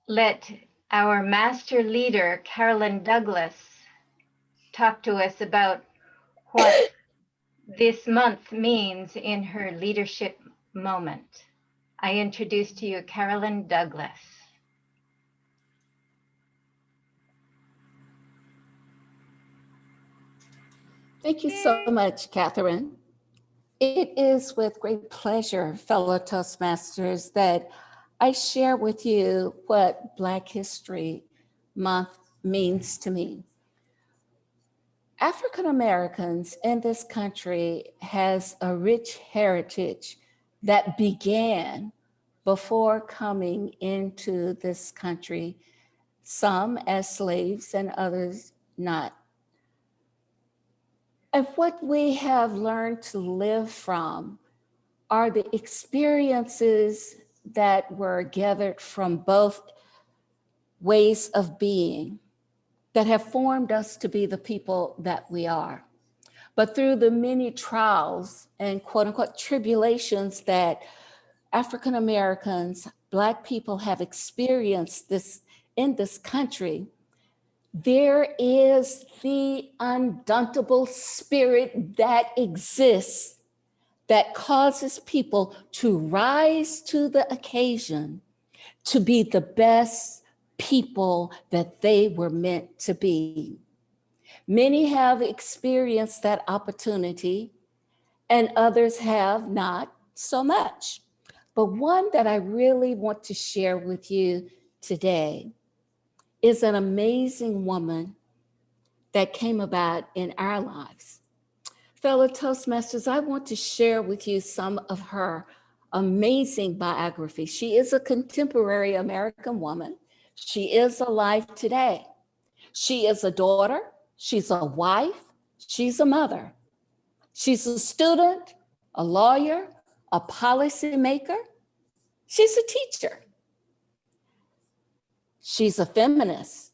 let our master leader, Carolyn Douglas, talk to us about what this month means in her leadership moment. I introduce to you Carolyn Douglas. Thank you so much, Catherine. It is with great pleasure, fellow Toastmasters, that I share with you what Black History Month means to me. African Americans in this country has a rich heritage that began before coming into this country, some as slaves and others not. And what we have learned to live from are the experiences that were gathered from both ways of being that have formed us to be the people that we are. But through the many trials and quote unquote tribulations that African Americans, Black people have experienced this in this country, there is the undauntable spirit that exists that causes people to rise to the occasion to be the best people that they were meant to be. Many have experienced that opportunity and others have not so much. But one that I really want to share with you today is an amazing woman that came about in our lives. Fellow Toastmasters, I want to share with you some of her amazing biography. She is a contemporary American woman. She is alive today. She is a daughter, she's a wife, she's a mother. She's a student, a lawyer, a policymaker. She's a teacher. She's a feminist.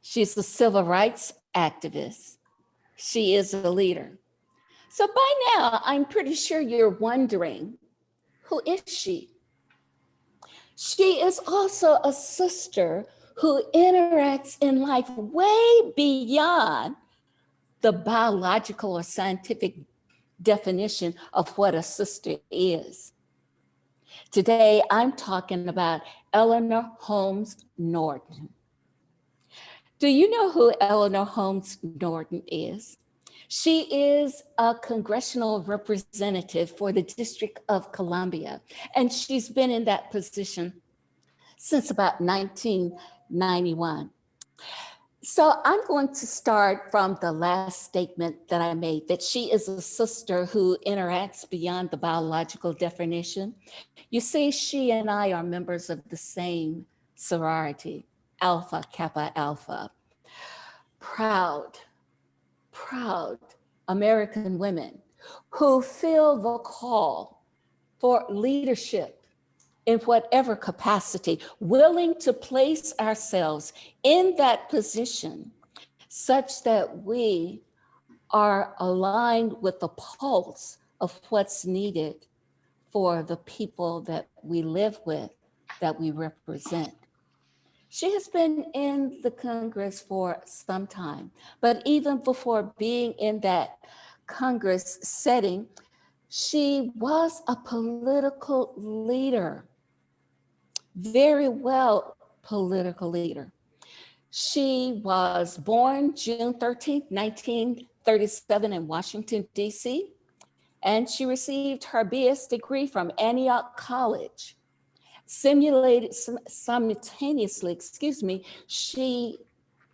She's a civil rights activist. She is a leader. So by now, I'm pretty sure you're wondering, who is she? She is also a sister who interacts in life way beyond the biological or scientific definition of what a sister is. Today, I'm talking about Eleanor Holmes Norton. Do you know who Eleanor Holmes Norton is? She is a congressional representative for the District of Columbia, and she's been in that position since about 1991. So I'm going to start from the last statement that I made, that she is a sister who interacts beyond the biological definition. You see, she and I are members of the same sorority, Alpha Kappa Alpha. Proud American women who feel the call for leadership in whatever capacity, willing to place ourselves in that position such that we are aligned with the pulse of what's needed for the people that we live with, that we represent. She has been in the Congress for some time, but even before being in that Congress setting, she was a political leader, very well political leader. She was born June 13th, 1937 in Washington, D.C., and she received her BS degree from Antioch College. Simultaneously, she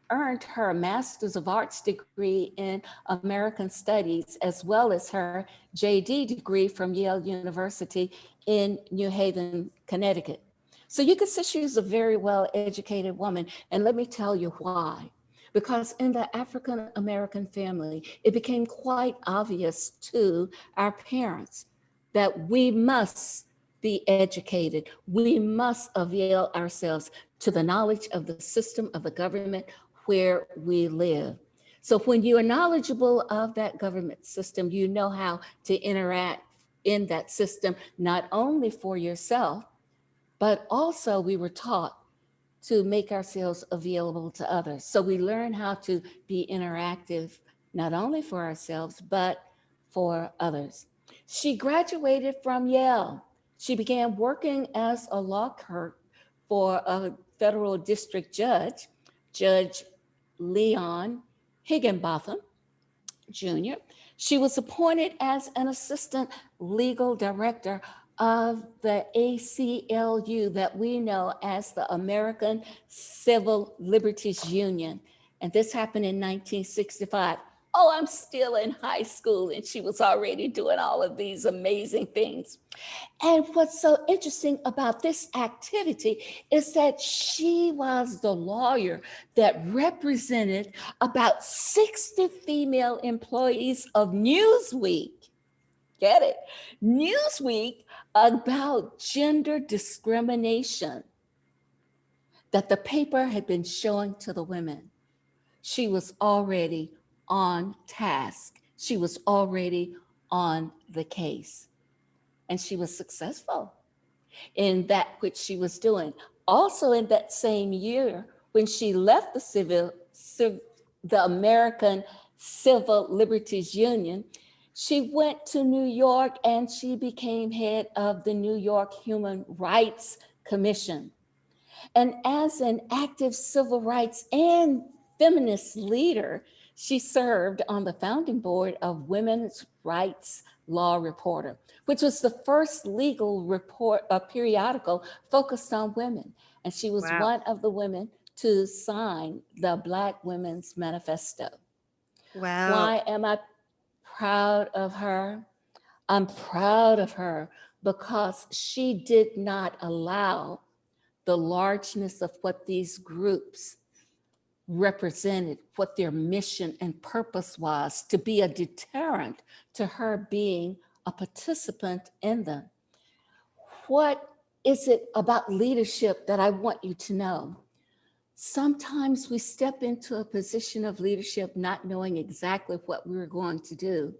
earned her Master's of Arts degree in American Studies, as well as her JD degree from Yale University in New Haven, Connecticut. So you can see she's a very well-educated woman. And let me tell you why. Because in the African American family, it became quite obvious to our parents that we must be educated. We must avail ourselves to the knowledge of the system of the government where we live. So when you are knowledgeable of that government system, you know how to interact in that system, not only for yourself, but also we were taught to make ourselves available to others. So we learn how to be interactive, not only for ourselves, but for others. She graduated from Yale. She began working as a law clerk for a federal district judge, Judge Leon Higginbotham Jr. She was appointed as an assistant legal director of the ACLU that we know as the American Civil Liberties Union. And this happened in 1965. Oh, I'm still in high school, and she was already doing all of these amazing things. And what's so interesting about this activity is that she was the lawyer that represented about 60 female employees of Newsweek. Get it? Newsweek, about gender discrimination that the paper had been showing to the women. She was already on task. She was already on the case. And she was successful in that which she was doing. Also in that same year, when she left the American Civil Liberties Union, she went to New York and she became head of the New York Human Rights Commission. And as an active civil rights and feminist leader, she served on the founding board of Women's Rights Law Reporter, which was the first legal report, a periodical focused on women. And she was Wow. one of the women to sign the Black Women's Manifesto. Wow. Why am I proud of her? I'm proud of her because she did not allow the largeness of what these groups represented, what their mission and purpose was, to be a deterrent to her being a participant in them. What is it about leadership that I want you to know? Sometimes we step into a position of leadership not knowing exactly what we're going to do,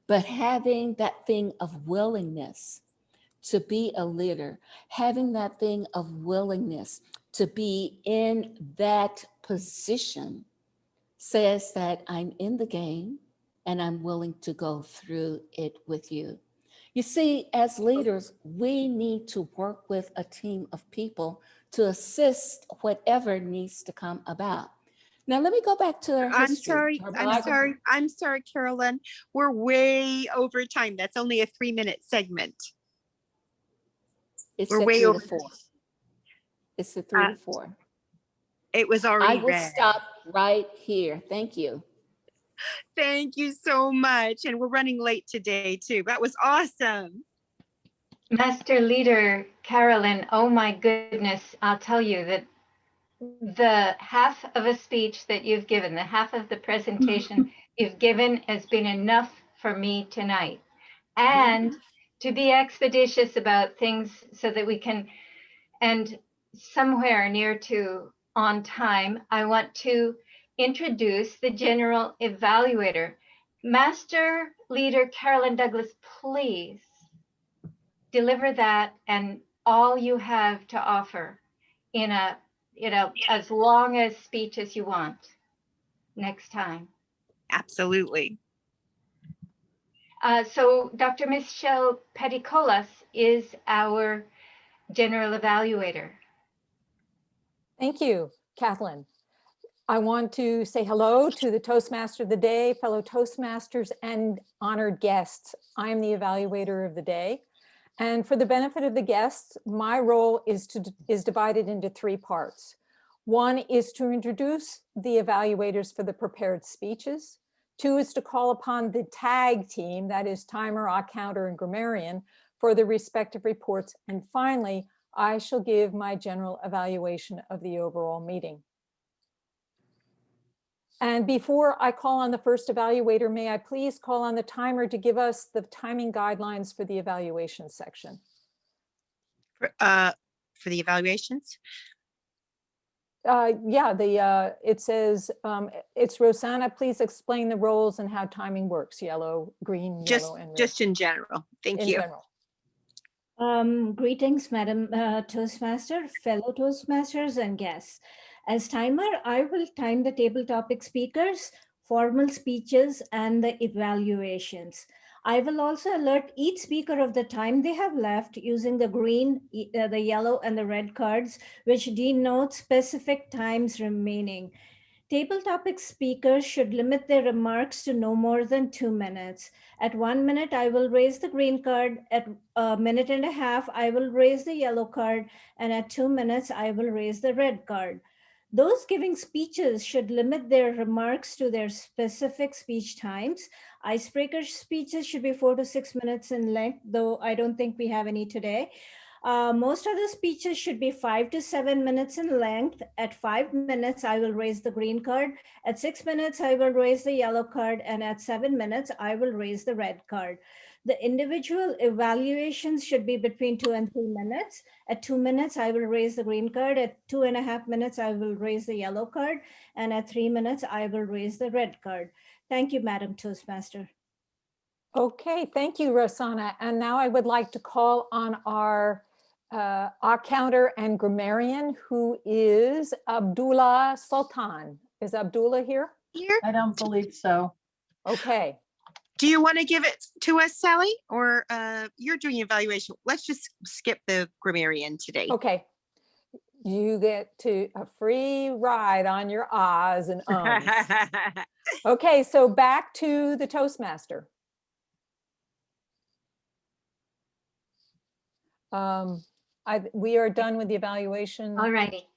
but having that thing of willingness to be a leader, having that thing of willingness to be in that position says that I'm in the game and I'm willing to go through it with you. You see, as leaders, we need to work with a team of people to assist whatever needs to come about. Now, let me go back to her history. I'm sorry, Carolyn. We're way over time. That's only a 3-minute segment. It's We're a way 3 over. to 4. It's a 3 to 4. It was I already will read. stop right here. Thank you. Thank you so much. And we're running late today too. That was awesome. Master Leader Carolyn, oh my goodness, I'll tell you that the half of a speech that you've given, the half of the presentation you've given has been enough for me tonight. And to be expeditious about things so that we can, and somewhere near to on time, I want to introduce the general evaluator. Master Leader Carolyn Douglas, please deliver that and all you have to offer in a as long as speech as you want next time. Absolutely. So Dr. Michelle Petticolas is our general evaluator. Thank you, Kathleen. I want to say hello to the Toastmaster of the day, fellow Toastmasters, and honored guests. I'm the evaluator of the day. And for the benefit of the guests, my role is divided into 3 parts. One is to introduce the evaluators for the prepared speeches. 2 is to call upon the tag team, that is timer, counter, and grammarian, for the respective reports. And finally, I shall give my general evaluation of the overall meeting. And before I call on the first evaluator, may I please call on the timer to give us the timing guidelines for the evaluation section? For the evaluations? It says, it's Rosanna, please explain the roles and how timing works, yellow, green, yellow, and red. Just in general. Thank you. General. Greetings, Madam Toastmaster, fellow Toastmasters, and guests. As timer, I will time the table topic speakers, formal speeches, and the evaluations. I will also alert each speaker of the time they have left using the green, the yellow, and the red cards, which denote specific times remaining. Table topic speakers should limit their remarks to no more than 2 minutes. At 1 minute, I will raise the green card. At a minute and a half, I will raise the yellow card. And at 2 minutes, I will raise the red card. Those giving speeches should limit their remarks to their specific speech times. Icebreaker speeches should be 4 to 6 minutes in length, though I don't think we have any today. Most of the speeches should be 5 to 7 minutes in length. At 5 minutes, I will raise the green card. At 6 minutes, I will raise the yellow card. And at 7 minutes, I will raise the red card. The individual evaluations should be between 2 and 3 minutes. At 2 minutes, I will raise the green card. At 2.5 minutes, I will raise the yellow card. And at 3 minutes, I will raise the red card. Thank you, Madam Toastmaster. Okay, thank you, Rosanna. And now I would like to call on our counter and grammarian, who is Abdullah Sultan. Is Abdullah here? Here, I don't believe so. Okay, do you want to give it to us, Sally? Or you're doing evaluation? Let's just skip the grammarian today. okay. You get to a free ride on your ahs and ums. Okay, so back to the Toastmaster. We are done with the evaluation. All righty.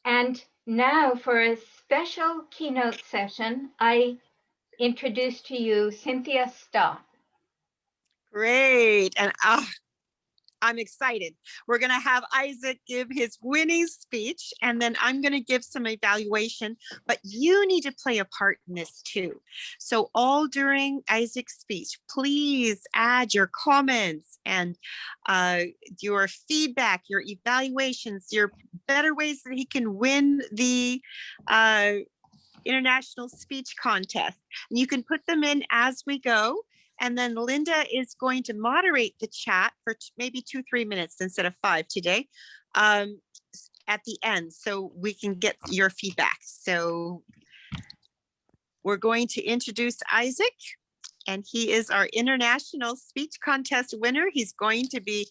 And now for a special keynote session, I introduce to you Cynthia Stott. Great. And I'm excited. We're going to have Isaac give his winning speech, and then I'm going to give some evaluation, but you need to play a part in this too. So all during Isaac's speech, please add your comments and your feedback, your evaluations, your better ways that he can win the international speech contest. And you can put them in as we go. And then Linda is going to moderate the chat for maybe 2-3 minutes instead of 5 today at the end, so we can get your feedback. So we're going to introduce Isaac, and he is our international speech contest winner. He's going to be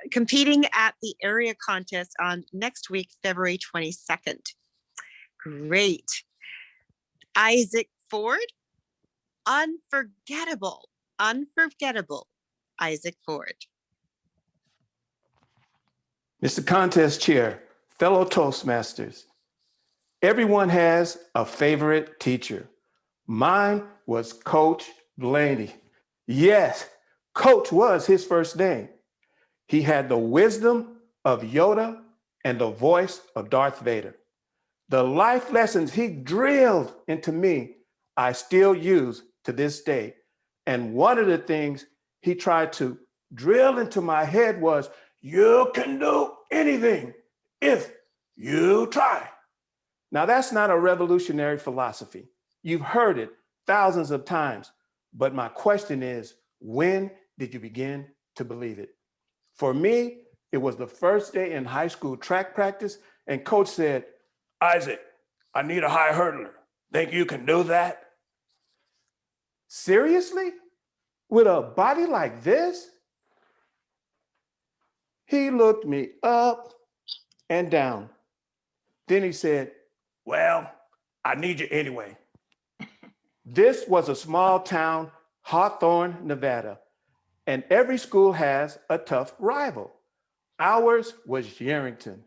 competing at the area contest on next week, February 22nd. Great. Isaac Ford. Unforgettable, Isaac Ford. Mr. Contest Chair, fellow Toastmasters, everyone has a favorite teacher. Mine was Coach Blaney. Yes, Coach was his first name. He had the wisdom of Yoda and the voice of Darth Vader. The life lessons he drilled into me, I still use to this day. And one of the things he tried to drill into my head was, you can do anything if you try. Now, that's not a revolutionary philosophy. You've heard it thousands of times, but my question is, when did you begin to believe it? For me, it was the first day in high school track practice, and coach said, Isaac, I need a high hurdler. Think you can do that? Seriously? With a body like this? He looked me up and down. Then he said, well, I need you anyway. This was a small town, Hawthorne, Nevada, and every school has a tough rival. Ours was Yerington.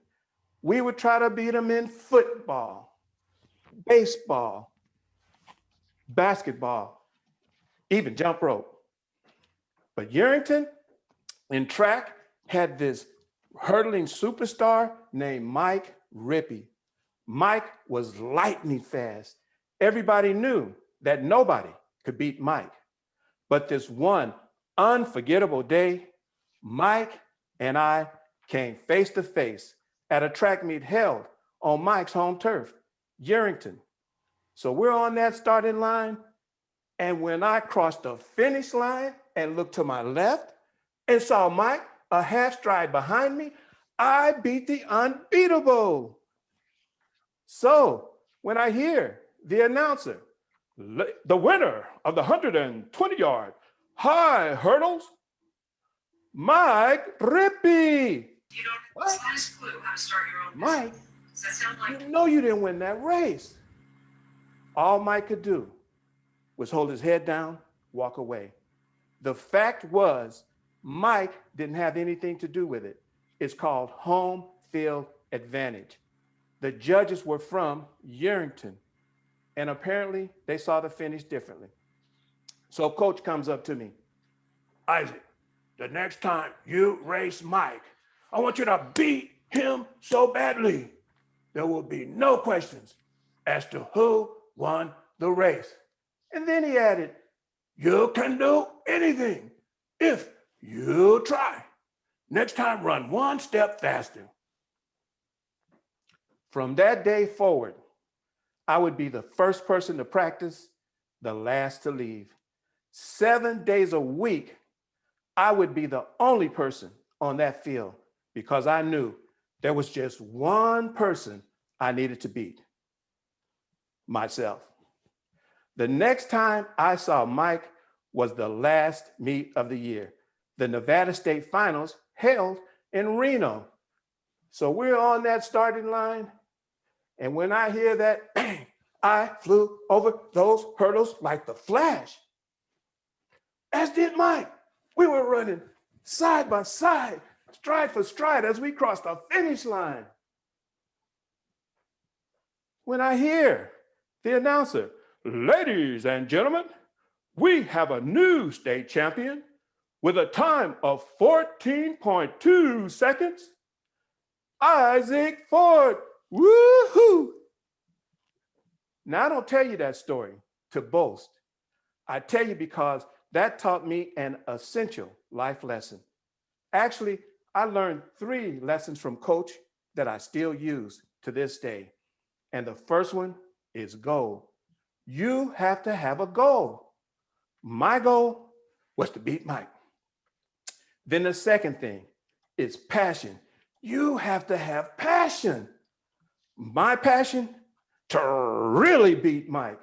We would try to beat them in football, baseball, basketball, even jump rope. But Yerington in track had this hurdling superstar named Mike Rippey. Mike was lightning fast. Everybody knew that nobody could beat Mike. But this one unforgettable day, Mike and I came face to face at a track meet held on Mike's home turf, Yerington. So we're on that starting line. And when I crossed the finish line and looked to my left, and saw Mike a half stride behind me, I beat the unbeatable. So when I hear the announcer, the winner of the 120-yard high hurdles, Mike Rippey. You don't have the slightest clue how to start your own Mike, business. Does that sound like you know you didn't win that race. All Mike could do was hold his head down, walk away. The fact was, Mike didn't have anything to do with it. It's called home field advantage. The judges were from Yerington, and apparently they saw the finish differently. So coach comes up to me, Isaac, the next time you race Mike, I want you to beat him so badly. There will be no questions as to who won the race. And then he added, you can do anything if you try. Next time, run one step faster. From that day forward, I would be the first person to practice, the last to leave. 7 days a week, I would be the only person on that field because I knew there was just one person I needed to beat, myself. The next time I saw Mike was the last meet of the year, the Nevada State Finals held in Reno. So we're on that starting line. And when I hear that, bang, I flew over those hurdles like the Flash, as did Mike. We were running side by side, stride for stride as we crossed the finish line. When I hear the announcer, ladies and gentlemen, we have a new state champion with a time of 14.2 seconds, Isaac Ford. Woohoo! Now, I don't tell you that story to boast. I tell you because that taught me an essential life lesson. Actually, I learned 3 lessons from Coach that I still use to this day. And the first one is goal. You have to have a goal. My goal was to beat Mike. Then the second thing is passion. You have to have passion. My passion to really beat Mike.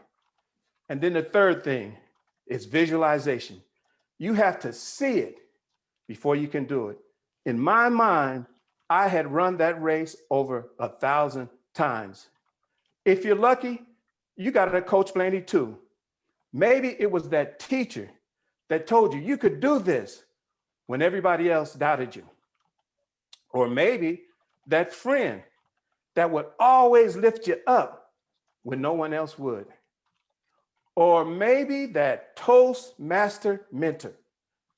And then the third thing is visualization. You have to see it before you can do it. In my mind, I had run that race over 1,000 times. If you're lucky, you got a Coach Blaney too. Maybe it was that teacher that told you you could do this when everybody else doubted you. Or maybe that friend that would always lift you up when no one else would. Or maybe that Toastmaster mentor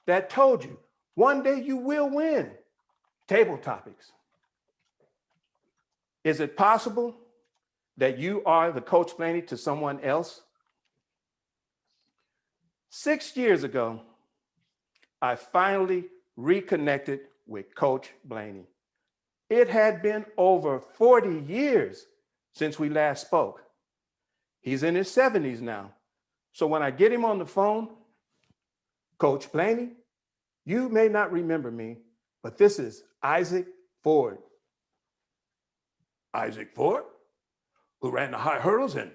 that told you one day you will win table topics. Is it possible that you are the Coach Blaney to someone else? 6 years ago, I finally reconnected with Coach Blaney. It had been over 40 years since we last spoke. He's in his 70s now. So when I get him on the phone, Coach Blaney, you may not remember me, but this is Isaac Ford. Isaac Ford, who ran the high hurdles in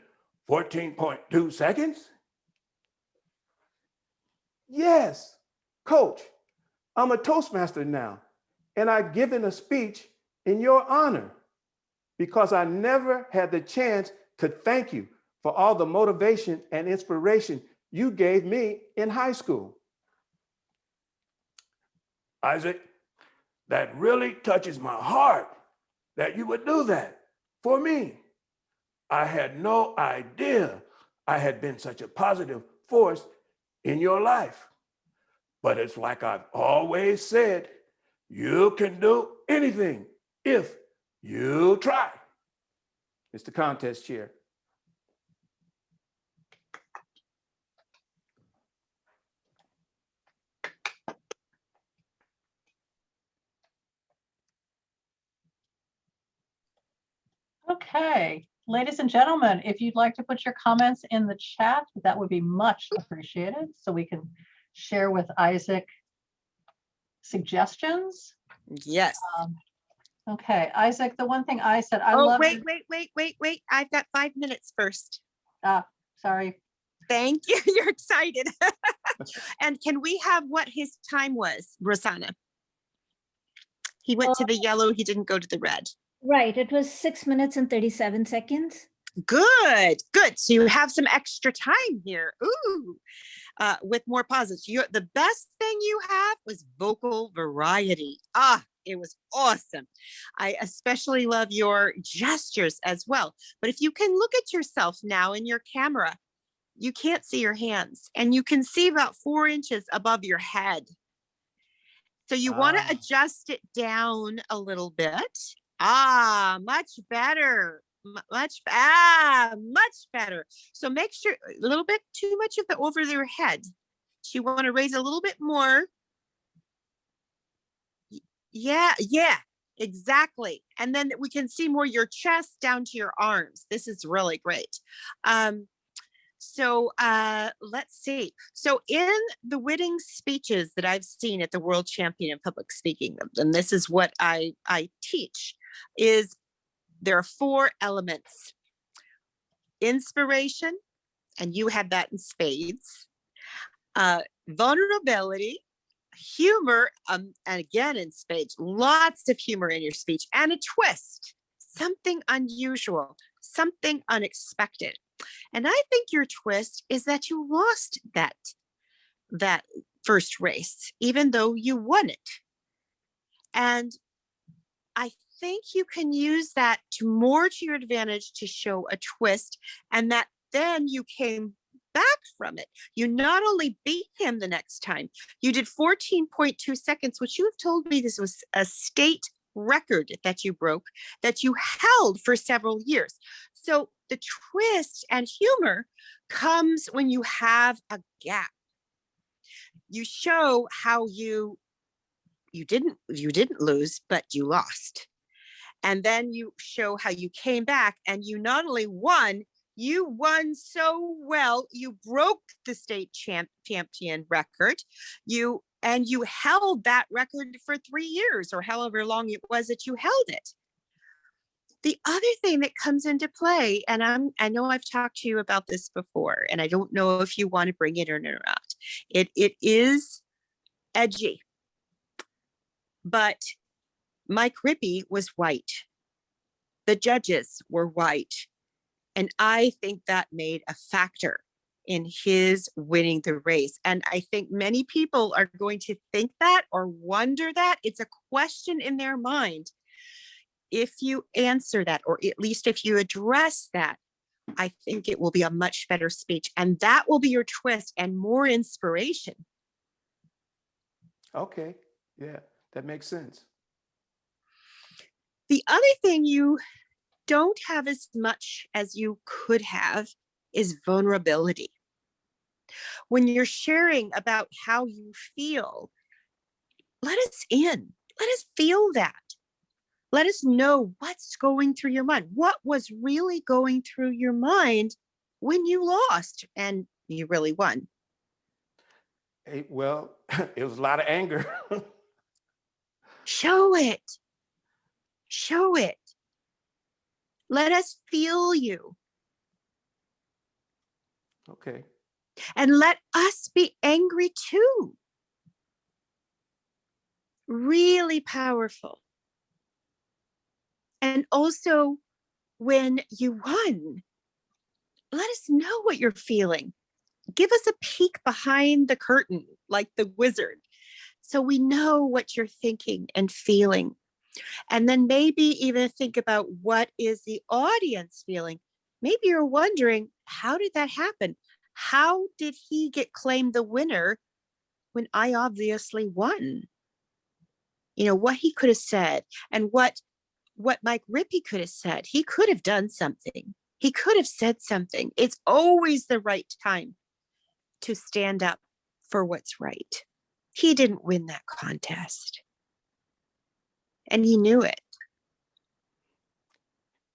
14.2 seconds? Yes, Coach, I'm a Toastmaster now, and I've given a speech in your honor because I never had the chance to thank you for all the motivation and inspiration you gave me in high school. Isaac, that really touches my heart that you would do that for me. I had no idea I had been such a positive force in your life. But it's like I've always said, you can do anything if you try. It's the contest chair. Okay, ladies and gentlemen, if you'd like to put your comments in the chat, that would be much appreciated so we can share with Isaac suggestions? Yes. Okay, Isaac, the one thing I said, I Oh, love. wait. I've got 5 minutes first. Sorry. Thank you. You're excited. And can we have what his time was, Rosanna? He went to the yellow, he didn't go to the red. Right, it was 6 minutes and 37 seconds. Good. So you have some extra time here. Ooh, with more pauses. The best thing you have was vocal variety. It was awesome. I especially love your gestures as well. But if you can look at yourself now in your camera, you can't see your hands and you can see about 4 inches above your head. So you want to adjust it down a little bit. Much better. Much better. So make sure a little bit too much of the over your head. So you want to raise a little bit more. Yeah, exactly. And then we can see more your chest down to your arms. This is really great. So let's see. So in the winning speeches that I've seen at the World Champion in Public Speaking, and this is what I teach, is there are 4 elements. Inspiration, and you had that in spades. Vulnerability, humor, and again in spades, lots of humor in your speech, and a twist, something unusual, something unexpected. And I think your twist is that you lost that first race, even though you won it. And I think you can use that to your advantage to show a twist, and that then you came back from it. You not only beat him the next time, you did 14.2 seconds, which you have told me this was a state record that you broke, that you held for several years. So the twist and humor comes when you have a gap. You show how you didn't lose, but you lost. And then you show how you came back and you not only won, you won so well, you broke the state champion record. You held that record for 3 years or however long it was that you held it. The other thing that comes into play, and I know I've talked to you about this before, and I don't know if you want to bring it or not. It is edgy. But Mike Rippey was white. The judges were white. And I think that made a factor in his winning the race. And I think many people are going to think that or wonder that. It's a question in their mind. If you answer that, or at least if you address that, I think it will be a much better speech. And that will be your twist and more inspiration. Okay. Yeah, that makes sense. The other thing you don't have as much as you could have is vulnerability. When you're sharing about how you feel, let us in. Let us feel that. Let us know what's going through your mind. What was really going through your mind when you lost and you really won? Hey, well, it was a lot of anger. Show it. Show it. Let us feel you. Okay. And let us be angry too. Really powerful. And also, when you won, let us know what you're feeling. Give us a peek behind the curtain, like the wizard, so we know what you're thinking and feeling. And then maybe even think about what is the audience feeling. Maybe you're wondering, how did that happen? How did he get claimed the winner when I obviously won? You know, what he could have said and what Mike Rippey could have said. He could have done something. He could have said something. It's always the right time to stand up for what's right. He didn't win that contest. And he knew it.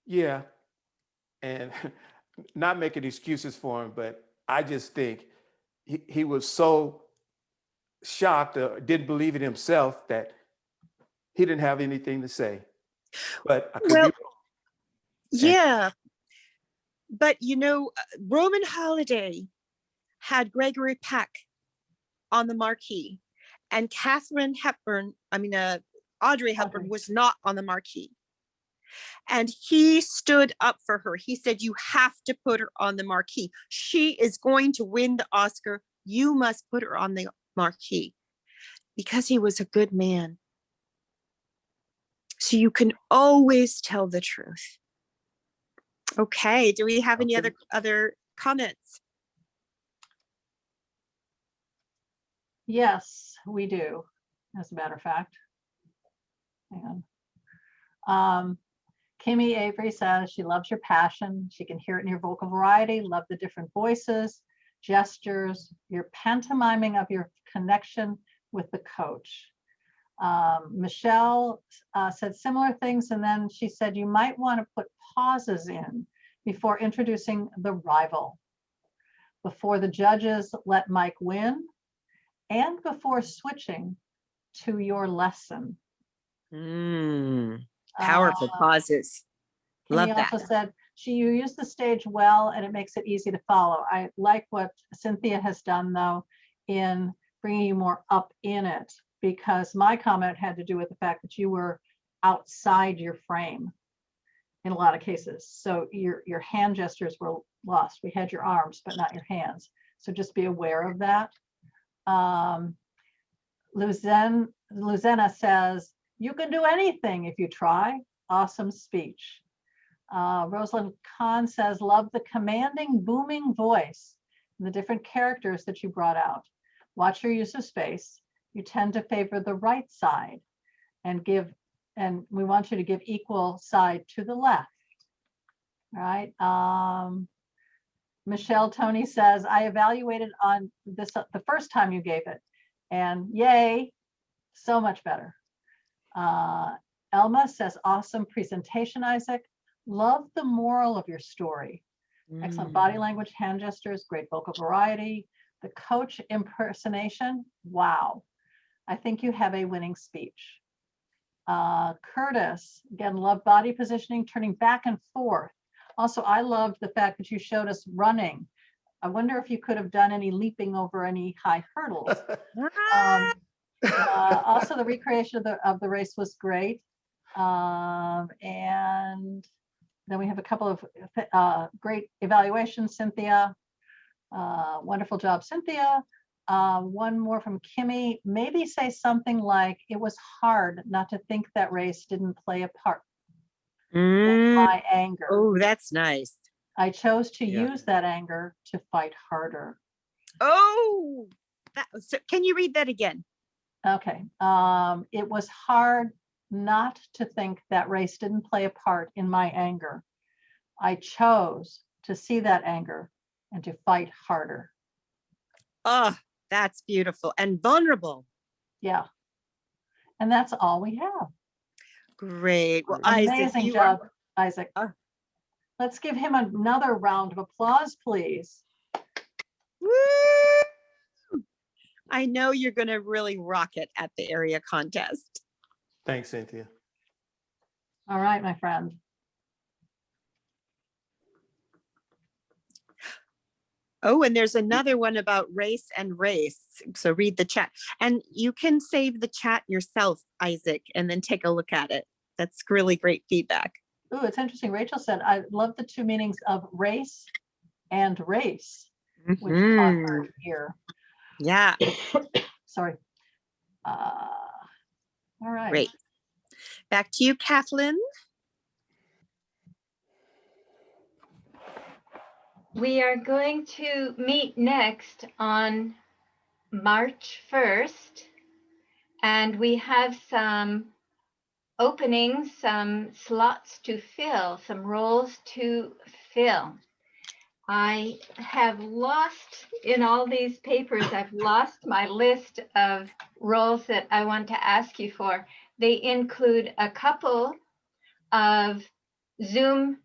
Yeah. And not making excuses for him, but I just think he was so shocked, didn't believe it himself that he didn't have anything to say. But I could Well, be yeah, but you know, Roman Holiday had Gregory Peck on the marquee, and Audrey Hepburn Audrey. was not on the marquee. And he stood up for her. He said, "You have to put her on the marquee. She is going to win the Oscar. You must put her on the marquee," because he was a good man. So you can always tell the truth. Okay, do we have any Okay. other comments? Yes, we do, as a matter of fact. Hang on. Kimmy Avery says she loves your passion. She can hear it in your vocal variety, love the different voices, gestures, your pantomiming of your connection with the coach. Michelle said similar things, and then she said you might want to put pauses in before introducing the rival, before the judges let Mike win, and before switching to your lesson. Powerful pauses. Love Kimmy that. also said you use the stage well and it makes it easy to follow. I like what Cynthia has done though in bringing you more up in it, because my comment had to do with the fact that you were outside your frame in a lot of cases. So your hand gestures were lost. We had your arms, but not your hands. So just be aware of that. Luzena says, you can do anything if you try. Awesome speech. Rosalind Kahn says, love the commanding, booming voice and the different characters that you brought out. Watch your use of space. You tend to favor the right side and we want you to give equal side to the left. All right. Michelle Tony says, I evaluated on this the first time you gave it, and yay, so much better. Elma says, awesome presentation, Isaac. Love the moral of your story. Excellent body language, hand gestures, great vocal variety. The coach impersonation, wow. I think you have a winning speech. Curtis, again, love body positioning, turning back and forth. Also, I loved the fact that you showed us running. I wonder if you could have done any leaping over any high hurdles. Also, the recreation of the race was great. And then we have a couple of great evaluations, Cynthia. Wonderful job, Cynthia. One more from Kimmy. Maybe say something like, it was hard not to think that race didn't play a part in my anger. Oh, that's nice. I chose to Yeah. use that anger to fight harder. Oh, can you read that again? Okay. It was hard not to think that race didn't play a part in my anger. I chose to see that anger and to fight harder. Oh, that's beautiful and vulnerable. Yeah. And that's all we have. Great. Well, Amazing Isaac, job, Isaac. are- Let's give him another round of applause, please. Woo! I know you're going to really rock it at the area contest. Thanks, Cynthia. All right, my friend. Oh, and there's another one about race and race. So read the chat. And you can save the chat yourself, Isaac, and then take a look at it. That's really great feedback. Ooh, it's interesting. Rachel said, I love the two meanings of race and race, which caught her ear. Yeah, Sorry. All right. great. Back to you, Kathleen. We are going to meet next on March 1st, and we have some openings, some slots to fill, some roles to fill. I have lost, in all these papers, I've lost my list of roles that I want to ask you for. They include a couple of Zoom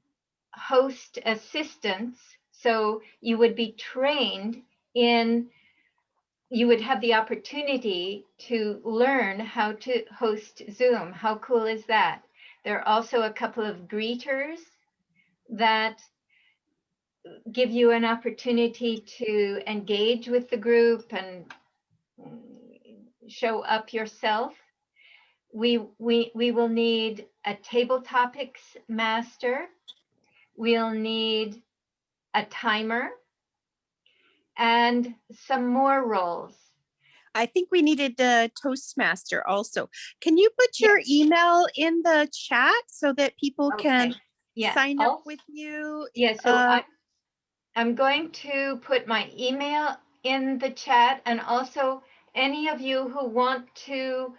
host assistants. So you would be trained in you would have the opportunity to learn how to host Zoom. How cool is that? There are also a couple of greeters that give you an opportunity to engage with the group and show up yourself. We will need a table topics master. We'll need a timer and some more roles. I think we needed the Toastmaster also. Can you put your email in the chat so that people can Okay. Yeah. sign up Also- with you? Yeah, so Uh, I'm going to put my email in the chat, and also any of you who want to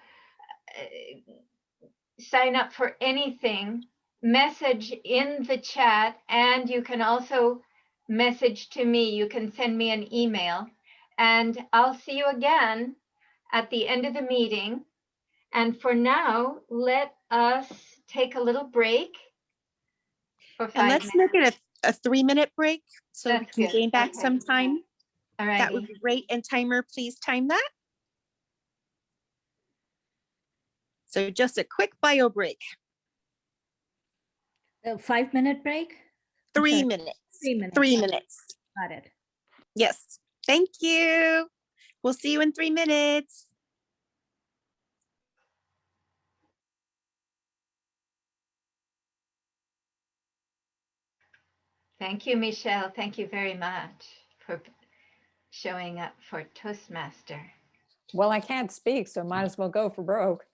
sign up for anything, message in the chat, and you can also message to me. You can send me an email, and I'll see you again at the end of the meeting. And for now, let us take a little break for 5 and minutes. let's make it a 3-minute break so we That's can good. gain back Okay. some time. All That right. would be great. And timer, please time that. So just a quick bio break, A 5-minute break? I'm 3 sorry, minutes. 3 minutes. 3 minutes. Got it. Yes. Thank you. We'll see you in 3 minutes. Thank you, Michelle. Thank you very much for showing up for Toastmaster. Well, I can't speak, so might as well go for broke.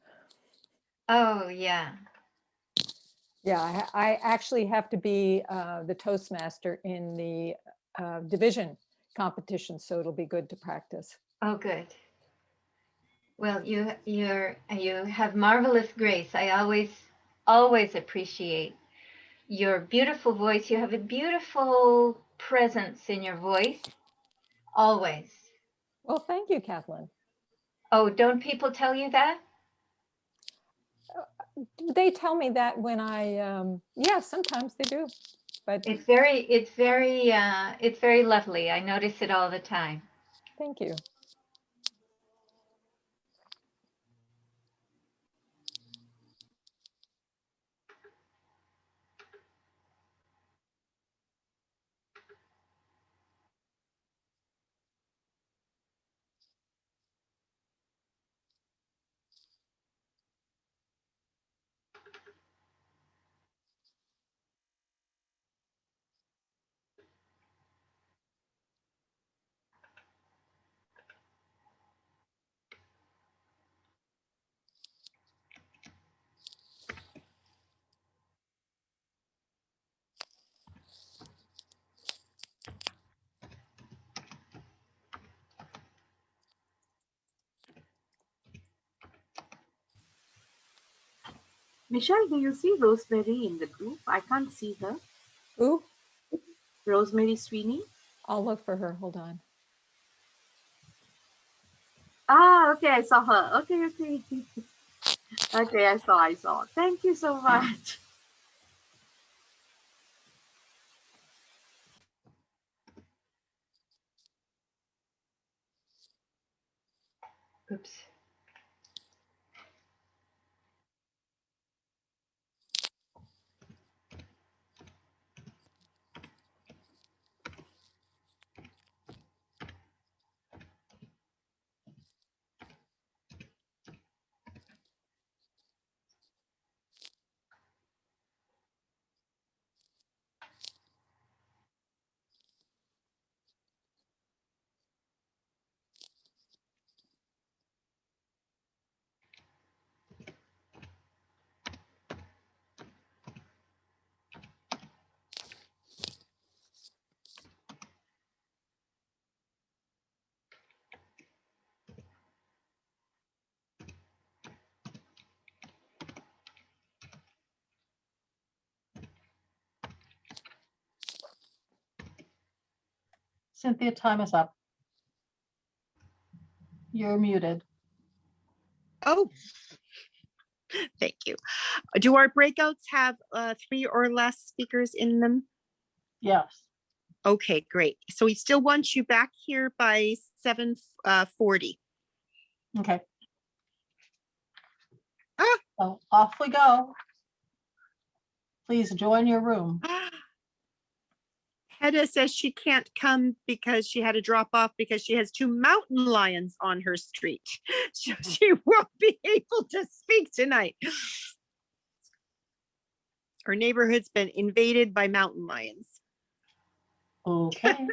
Oh, yeah. Yeah, I actually have to be the Toastmaster in the division competition, so it'll be good to practice. Oh, good. Well, you have marvelous grace. I always appreciate your beautiful voice. You have a beautiful presence in your voice, always. Well, thank you, Kathleen. Oh, don't people tell you that? They tell me that when yeah, sometimes they do, but It's very lovely. I notice it all the time. thank you. Michelle, do you see Rosemary in the group? I can't see her. Ooh, Rosemary Sweeney. I'll look for her. Hold on. Ah, okay, I saw her. Okay, okay. Okay, I saw. Thank you so much. Oops. Cynthia, time is up. You're muted. Oh, thank you. Do our breakouts have 3 or less speakers in them? Yes. Okay, great. So he still wants you back here by 7:40. Okay. Ah. So off we go. Please join your room. Hedda says she can't come because she had to drop off because she has 2 mountain lions on her street. So she won't be able to speak tonight. Her neighborhood's been invaded by mountain lions. Okay.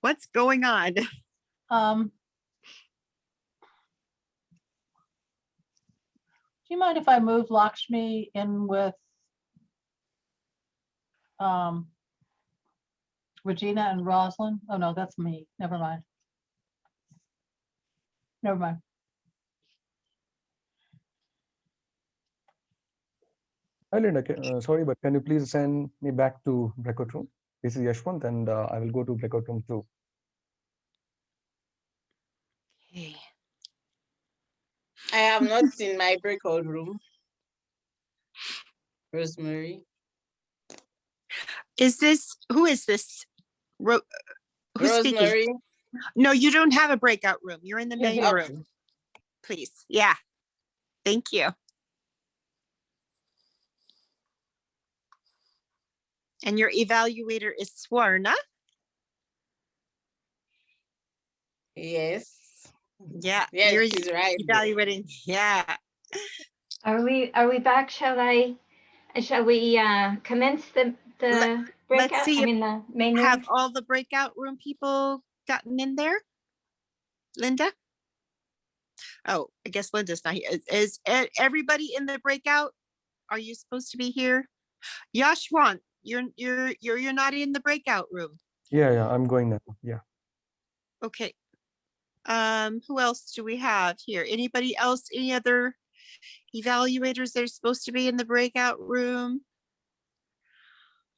What's going on? Do you mind if I move Lakshmi in with Regina and Rosalind? Oh no, that's me. Never mind. Never mind. Hi, Linda. Sorry, but can you please send me back to breakout room? This is Yashwant, and I will go to breakout room too. Okay. I have not seen my breakout room. Rosemary. Who is this? Who's speaking? Rosemary. No, you don't have a breakout room. You're in the You're main here. room. Please. Yeah. Thank you. And your evaluator is Swarna. Yes. Yeah. Yes, You're she's right. evaluating. Yeah. Are we back? Shall we commence the Let's breakout? see I if mean the main room? have all the breakout room people gotten in there? Linda? Oh, I guess Linda's not here. Is everybody in the breakout? Are you supposed to be here? Yashwant, you're not in the breakout room. Yeah, I'm going now. Yeah. Okay. Who else do we have here? Anybody else? Any other evaluators that are supposed to be in the breakout room?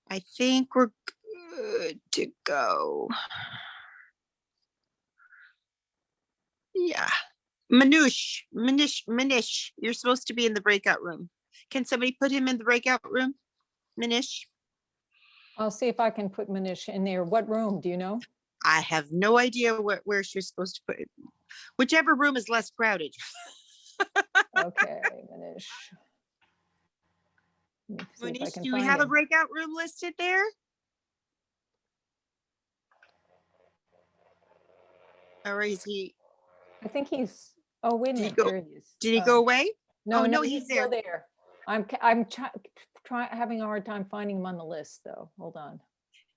I think we're good to go. Yeah. Manish, you're supposed to be in the breakout room. Can somebody put him in the breakout room? Manish? I'll see if I can put Manish in there. What room, do you know? I have no idea where she's supposed to put it. Whichever room is less crowded. Okay, Manish. Let me see if I Manish, can do we find have a him. breakout room listed there? Or is he, I think he's, oh, wait a Did he minute, go- there he is. did he go away? No, Oh, no, no, he's he's still there. I'm having a hard time finding him on the list, though. Hold on.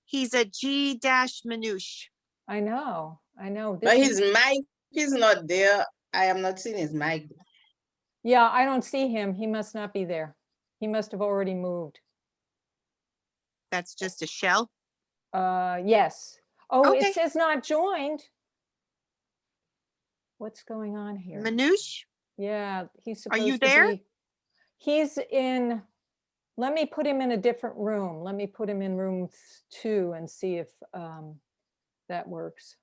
He's a G-Manouche. I know. But This is, his mic is not there. I am not seeing his mic. yeah, I don't see him. He must not be there. He must have already moved. That's just a shell. Yes. Oh, Okay. it says not joined. What's going on here? Manouche, Yeah, he's Are supposed you to there? be. He's in, let me put him in a different room. Let me put him in room 2 and see if that works.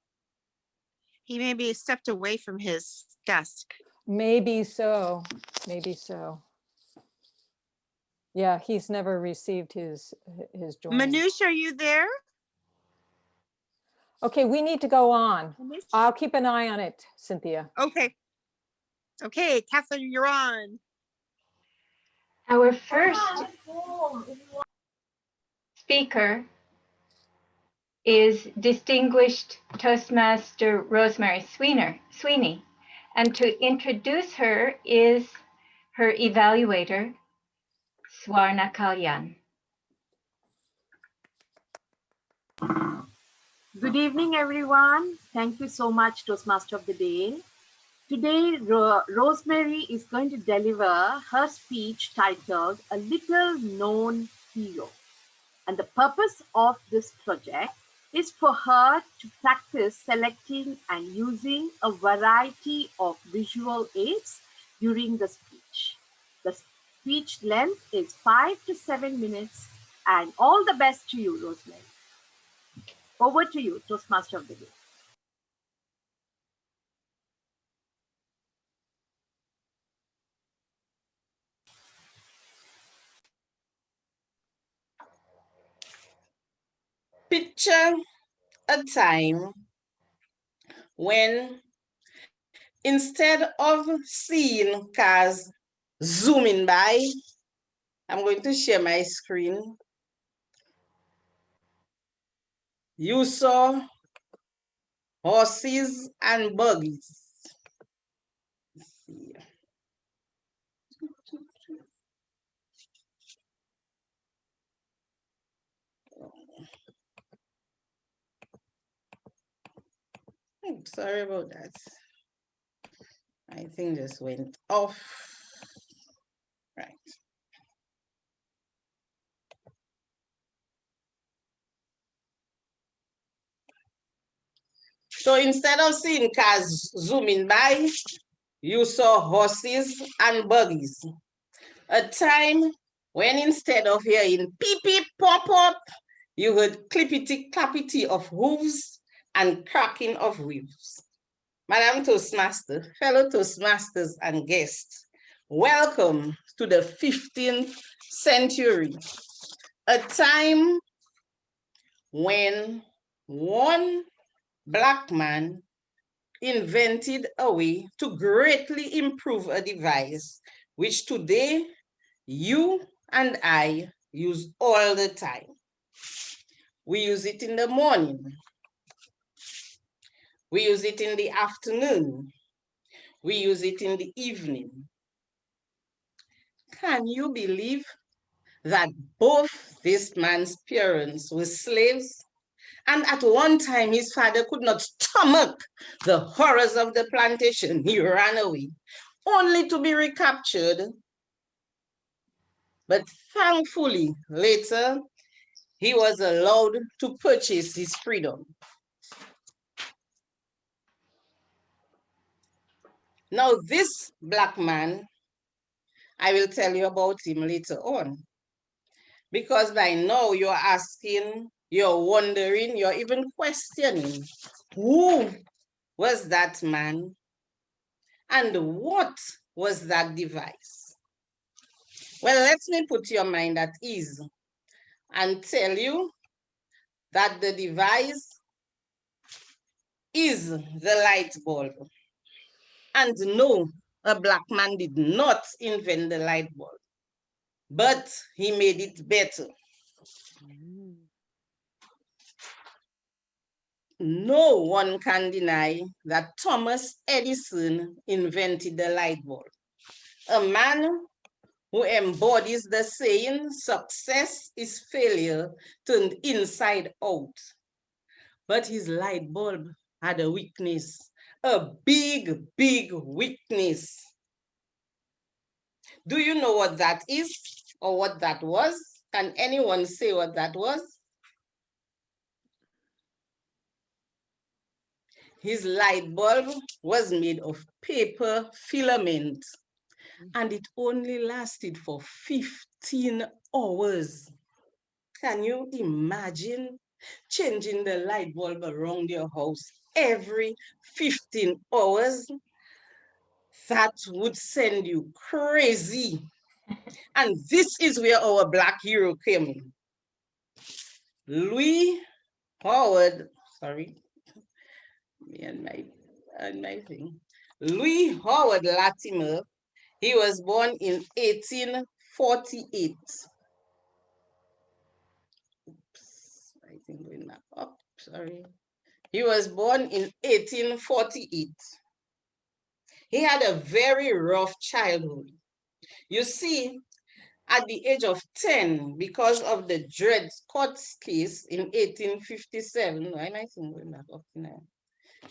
he maybe stepped away from his desk. Maybe so, maybe so. Yeah, he's never received his joining. Manouche, are you there? Okay, we need to go on. Manouche? I'll keep an eye on it, Cynthia. Okay. Okay, Kathleen, you're on. Our first speaker is distinguished Toastmaster Rosemary Sweeney. And to introduce her is her evaluator, Swarna Kalyan. Good evening, everyone. Thank you so much, Toastmaster of the Day. Today, Rosemary is going to deliver her speech titled A Little Known Hero. And the purpose of this project is for her to practice selecting and using a variety of visual aids during the speech. The speech length is 5 to 7 minutes, and all the best to you, Rosemary. Over to you, Toastmaster of the Day. Picture a time when instead of seeing cars zooming by, I'm going to share my screen. You saw horses and buggies. Let's see. Sorry about that. I think this went off. Right. So instead of seeing cars zooming by, you saw horses and buggies. A time when instead of hearing peep peep pop pop, you heard clippity clappity of hooves and cracking of whips. Madam Toastmaster, fellow Toastmasters and guests, welcome to the 15th century, a time when one Black man invented a way to greatly improve a device which today you and I use all the time. We use it in the morning. We use it in the afternoon. We use it in the evening. Can you believe that both this man's parents were slaves? And at one time, his father could not stomach the horrors of the plantation. He ran away, only to be recaptured. But thankfully, later, he was allowed to purchase his freedom. Now, this Black man, I will tell you about him later on. Because by now you're asking, you're wondering, you're even questioning, who was that man and what was that device? Well, let me put your mind at ease and tell you that the device is the light bulb. And no, a Black man did not invent the light bulb, but he made it better. No one can deny that Thomas Edison invented the light bulb. A man who embodies the saying, success is failure turned inside out. But his light bulb had a weakness, a big, big weakness. Do you know what that is or what that was? Can anyone say what that was? His light bulb was made of paper filament and it only lasted for 15 hours. Can you imagine changing the light bulb around your house every 15 hours? That would send you crazy. And this is where our Black hero came in. Louis Howard, sorry, me and my thing. Louis Howard Latimer, he was born in 1848. Oops, I think we're not up, sorry. He was born in 1848. He had a very rough childhood. You see, at the age of 10, because of the Dred Scott case in 1857, why am I saying we're not up now?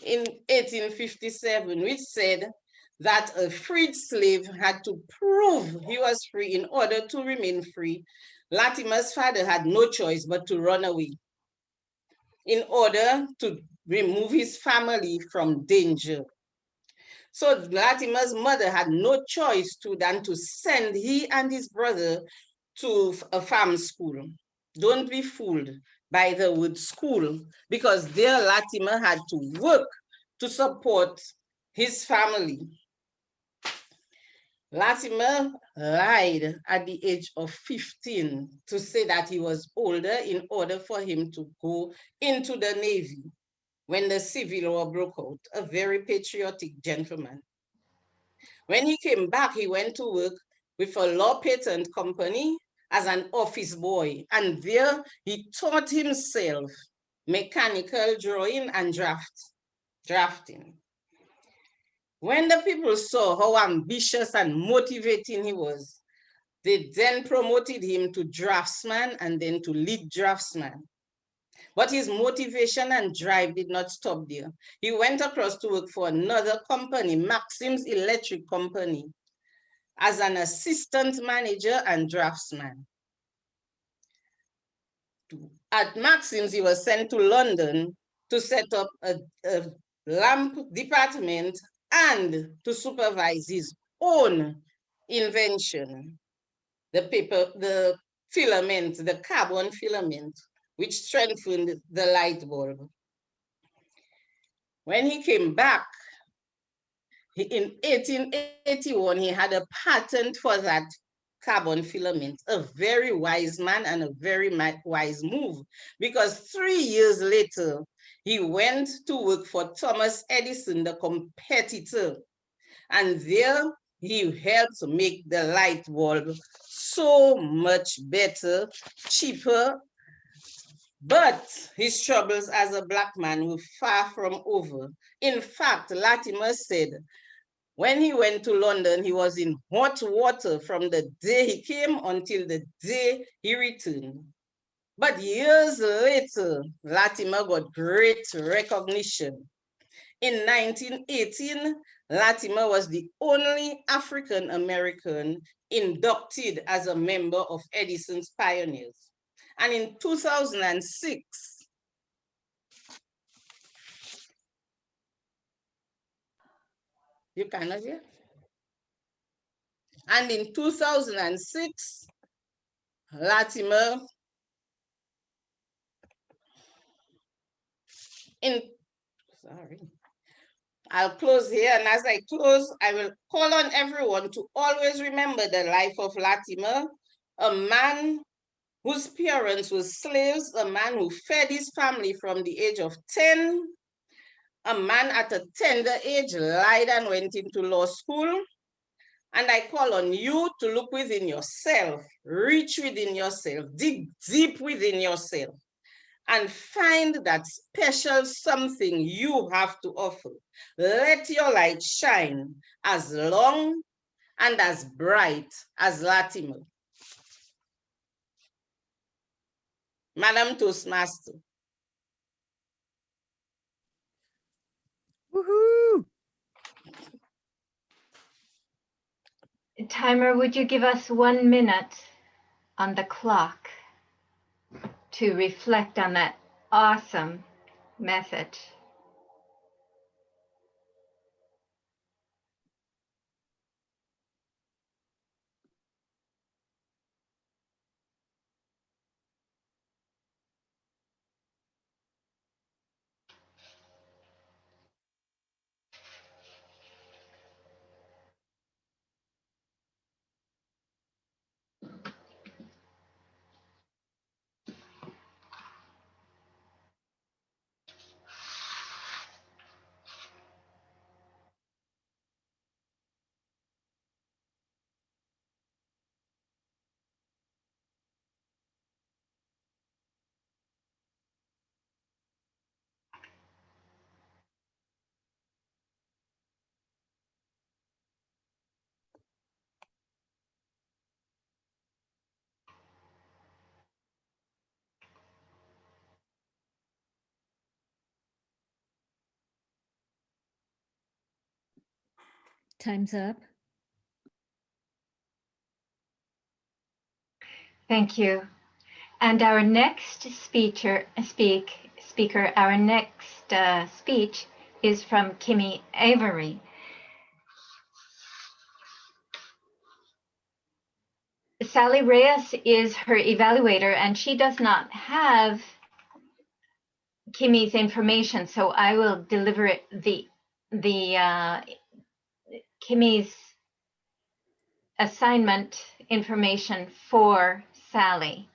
In 1857, which said that a freed slave had to prove he was free in order to remain free, Latimer's father had no choice but to run away in order to remove his family from danger. So Latimer's mother had no choice than to send he and his brother to a farm school. Don't be fooled by the word school, because there Latimer had to work to support his family. Latimer lied at the age of 15 to say that he was older in order for him to go into the Navy when the Civil War broke out, a very patriotic gentleman. When he came back, he went to work with a law patent company as an office boy, and there he taught himself mechanical drawing and drafting. When the people saw how ambitious and motivating he was, they then promoted him to draftsman and then to lead draftsman. But his motivation and drive did not stop there. He went across to work for another company, Maxim's Electric Company, as an assistant manager and draftsman. At Maxim's, he was sent to London to set up a lamp department and to supervise his own invention, the filament, the carbon filament, which strengthened the light bulb. When he came back, in 1881, he had a patent for that carbon filament, a very wise man and a very wise move, because 3 years later, he went to work for Thomas Edison, the competitor, and there he helped make the light bulb so much better, cheaper, but his troubles as a Black man were far from over. In fact, Latimer said, when he went to London, he was in hot water from the day he came until the day he returned. But years later, Latimer got great recognition. In 1918, Latimer was the only African American inducted as a member of Edison's Pioneers. And in 2006, you cannot hear? And in 2006, Latimer, I'll close here, and as I close, I will call on everyone to always remember the life of Latimer, a man whose parents were slaves, a man who fed his family from the age of 10, a man at a tender age lied and went into law school. And I call on you to look within yourself, reach within yourself, dig deep within yourself, and find that special something you have to offer. Let your light shine as long and as bright as Latimer. Madam Toastmaster. Woohoo! Timer, would you give us 1 minute on the clock to reflect on that awesome message? Time's up. Thank you. And our next speaker, our next speech is from Kimmy Avery. Sally Reyes is her evaluator, and she does not have Kimmy's information, so I will deliver it, Kimmy's assignment information for Sally.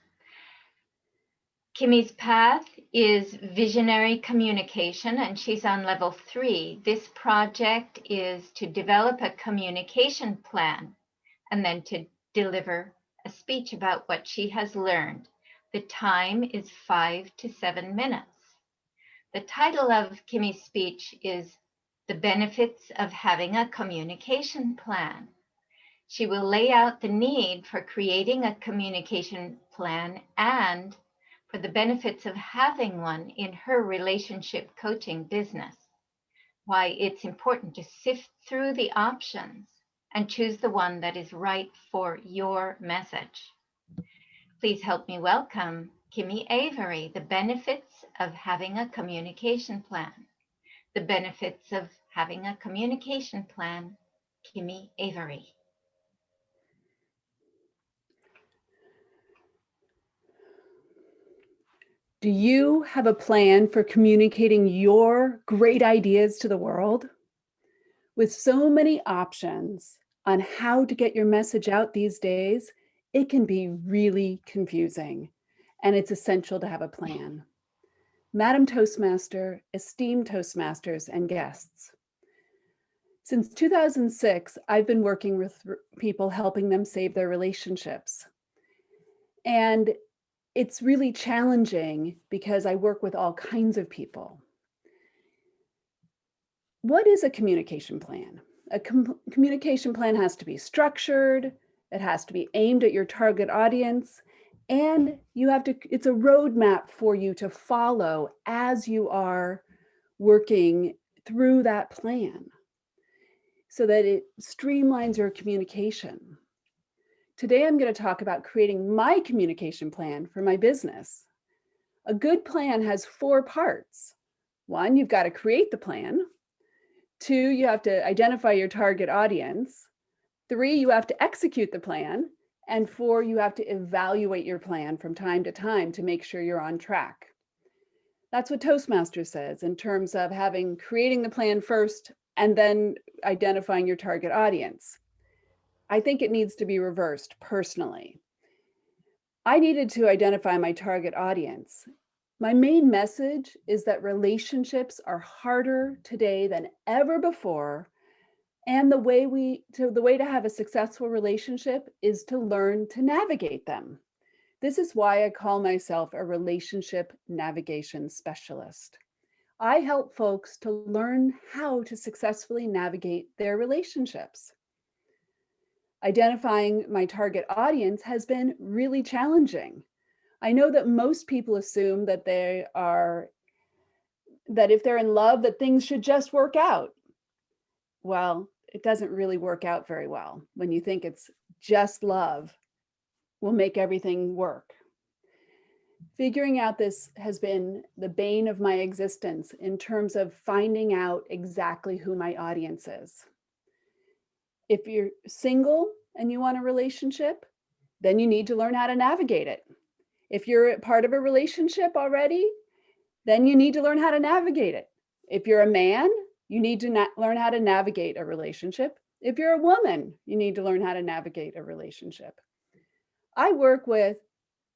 Kimmy's path is visionary communication, and she's on level 3. This project is to develop a communication plan and then to deliver a speech about what she has learned. The time is 5 to 7 minutes. The title of Kimmy's speech is The Benefits of Having a Communication Plan. She will lay out the need for creating a communication plan and for the benefits of having one in her relationship coaching business, why it's important to sift through the options and choose the one that is right for your message. Please help me welcome Kimmy Avery, The Benefits of Having a Communication Plan. The Benefits of Having a Communication Plan, Kimmy Avery. Do you have a plan for communicating your great ideas to the world? With so many options on how to get your message out these days, it can be really confusing, and it's essential to have a plan. Madam Toastmaster, esteemed Toastmasters, and guests. Since 2006, I've been working with people, helping them save their relationships. And it's really challenging because I work with all kinds of people. What is a communication plan? A communication plan has to be structured, it has to be aimed at your target audience, and it's a roadmap for you to follow as you are working through that plan so that it streamlines your communication. Today, I'm going to talk about creating my communication plan for my business. A good plan has 4 parts. 1, you've got to create the plan. 2, you have to identify your target audience. 3, you have to execute the plan. And 4, you have to evaluate your plan from time to time to make sure you're on track. That's what Toastmasters says in terms of creating the plan first and then identifying your target audience. I think it needs to be reversed personally. I needed to identify my target audience. My main message is that relationships are harder today than ever before. And the way to have a successful relationship is to learn to navigate them. This is why I call myself a relationship navigation specialist. I help folks to learn how to successfully navigate their relationships. Identifying my target audience has been really challenging. I know that most people assume that if they're in love, that things should just work out. Well, it doesn't really work out very well when you think it's just love will make everything work. Figuring out this has been the bane of my existence in terms of finding out exactly who my audience is. If you're single and you want a relationship, then you need to learn how to navigate it. If you're part of a relationship already, then you need to learn how to navigate it. If you're a man, you need to learn how to navigate a relationship. If you're a woman, you need to learn how to navigate a relationship. I work with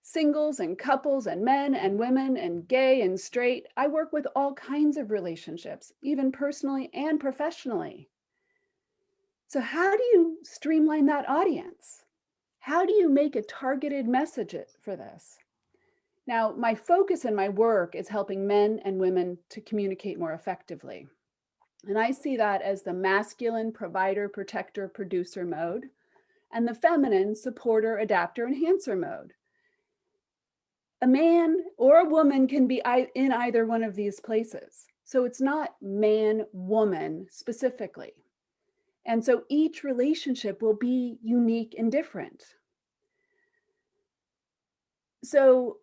singles and couples and men and women and gay and straight. I work with all kinds of relationships, even personally and professionally. So how do you streamline that audience? How do you make a targeted message for this? Now, my focus in my work is helping men and women to communicate more effectively. And I see that as the masculine provider, protector, producer mode, and the feminine supporter, adapter, enhancer mode. A man or a woman can be in either one of these places. So it's not man, woman specifically. And so each relationship will be unique and different. So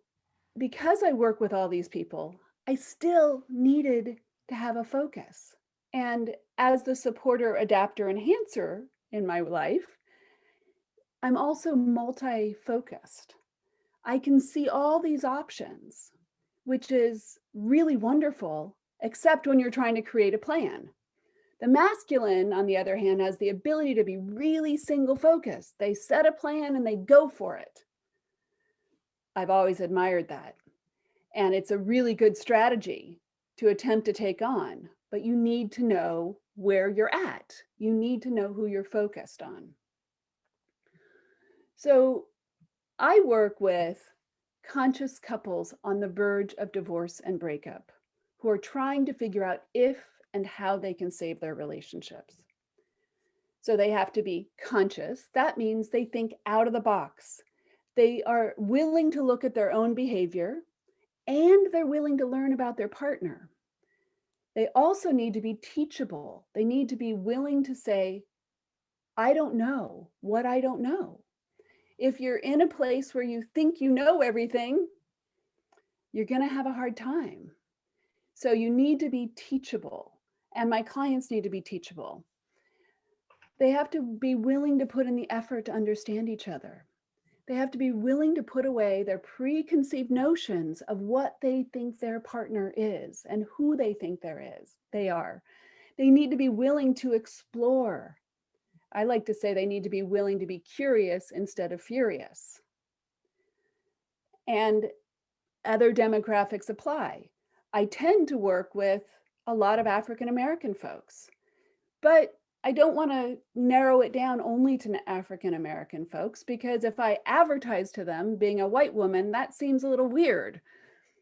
because I work with all these people, I still needed to have a focus. And as the supporter, adapter, enhancer in my life, I'm also multi-focused. I can see all these options, which is really wonderful, except when you're trying to create a plan. The masculine, on the other hand, has the ability to be really single focused. They set a plan and they go for it. I've always admired that. And it's a really good strategy to attempt to take on, but you need to know where you're at. You need to know who you're focused on. So I work with conscious couples on the verge of divorce and breakup who are trying to figure out if and how they can save their relationships. So they have to be conscious. That means they think out of the box. They are willing to look at their own behavior and they're willing to learn about their partner. They also need to be teachable. They need to be willing to say, I don't know what I don't know. If you're in a place where you think you know everything, you're going to have a hard time. So you need to be teachable, and my clients need to be teachable. They have to be willing to put in the effort to understand each other. They have to be willing to put away their preconceived notions of what they think their partner is and who they think they are. They need to be willing to explore. I like to say they need to be willing to be curious instead of furious. And other demographics apply. I tend to work with a lot of African American folks, but I don't want to narrow it down only to African American folks, because if I advertise to them being a white woman, that seems a little weird.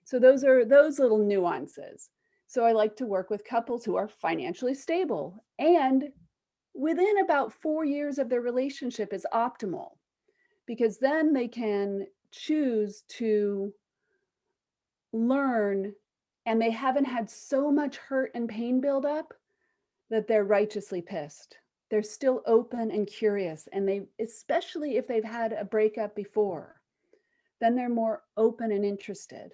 So those are those little nuances. So I like to work with couples who are financially stable and within about 4 years of their relationship is optimal, because then they can choose to learn and they haven't had so much hurt and pain build up that they're righteously pissed. They're still open and curious, and they, especially if they've had a breakup before, then they're more open and interested.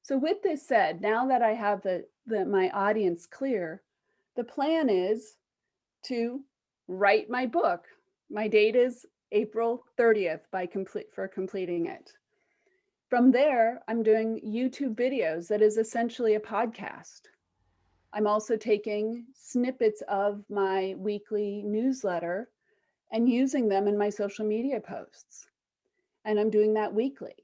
So with this said, now that I have my audience clear, the plan is to write my book. My date is April 30th for completing it. From there, I'm doing YouTube videos that is essentially a podcast. I'm also taking snippets of my weekly newsletter and using them in my social media posts. And I'm doing that weekly.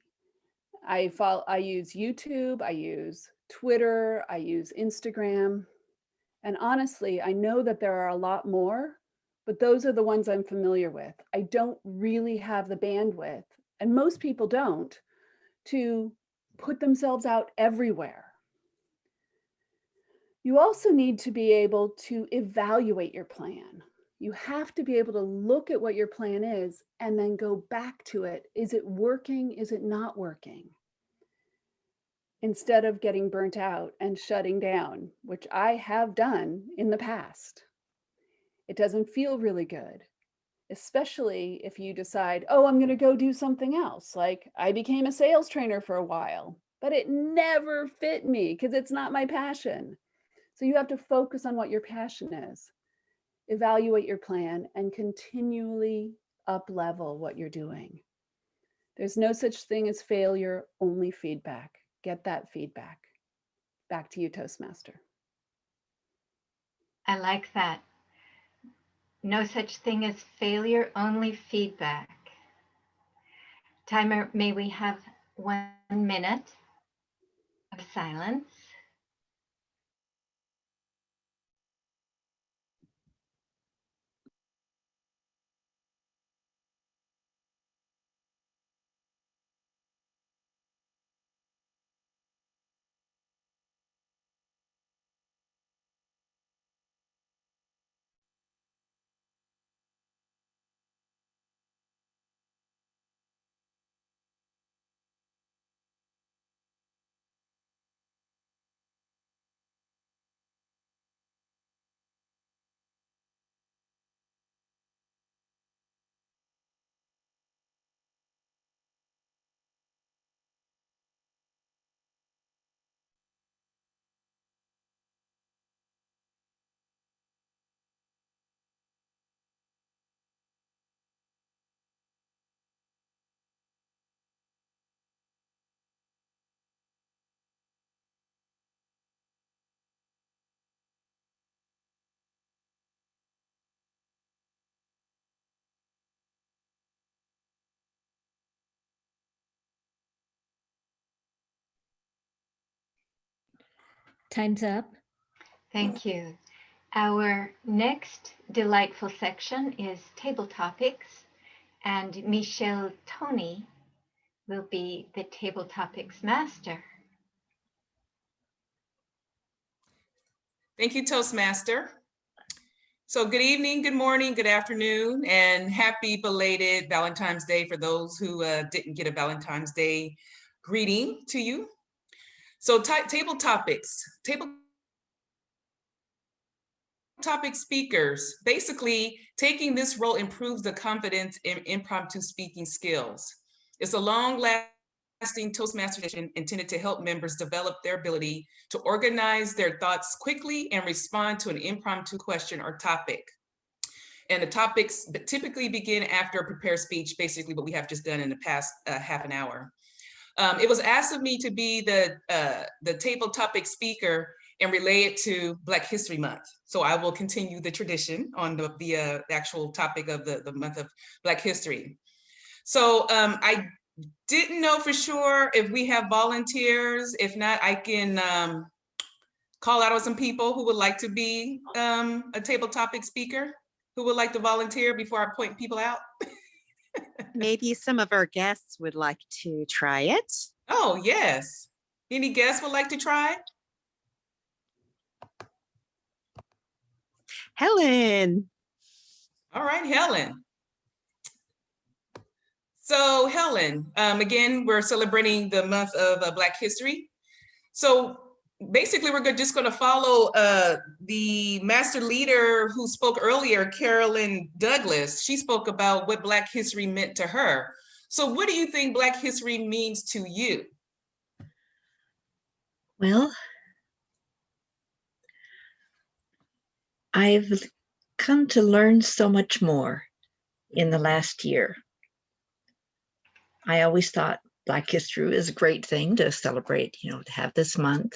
I use YouTube, I use Twitter, I use Instagram. And honestly, I know that there are a lot more, but those are the ones I'm familiar with. I don't really have the bandwidth, and most people don't, to put themselves out everywhere. You also need to be able to evaluate your plan. You have to be able to look at what your plan is and then go back to it. Is it working? Is it not working? Instead of getting burnt out and shutting down, which I have done in the past. It doesn't feel really good, especially if you decide, oh, I'm going to go do something else. Like I became a sales trainer for a while, but it never fit me because it's not my passion. So you have to focus on what your passion is, evaluate your plan, and continually up-level what you're doing. There's no such thing as failure, only feedback. Get that feedback. Back to you, Toastmaster. I like that. No such thing as failure, only feedback. Timer, may we have 1 minute of silence? Time's up. Thank you. Our next delightful section is table topics, and Michelle Tony will be the table topics master. Thank you, Toastmaster. So good evening, good morning, good afternoon, and happy belated Valentine's Day for those who didn't get a Valentine's Day greeting to you. So table topics, table topic speakers. Basically, taking this role improves the confidence in impromptu speaking skills. It's a long-lasting Toastmaster tradition intended to help members develop their ability to organize their thoughts quickly and respond to an impromptu question or topic. And the topics typically begin after a prepared speech, basically what we have just done in the past half an hour. It was asked of me to be the table topic speaker and relay it to Black History Month. So I will continue the tradition on the actual topic of the month of Black History. So I didn't know for sure if we have volunteers. If not, I can call out on some people who would like to be a table topic speaker, who would like to volunteer before I point people out. Maybe some of our guests would like to try it. Oh, yes. Any guests would like to try? Helen. All right, Helen. So Helen, again, we're celebrating the month of Black History. So basically, we're just going to follow the master leader who spoke earlier, Carolyn Douglas. She spoke about what Black history meant to her. So what do you think Black history means to you? Well, I've come to learn so much more in the last year. I always thought Black history is a great thing to celebrate, to have this month.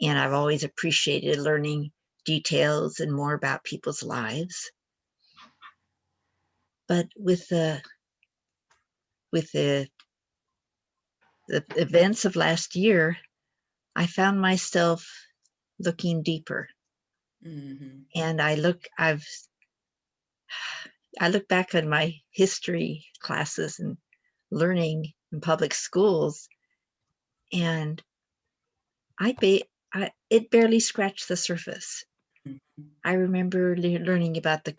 And I've always appreciated learning details and more about people's lives. But with the events of last year, I found myself looking deeper. Mm-hmm. And I look back on my history classes and learning in public schools, and it barely scratched the surface. Mm-hmm. I remember learning about the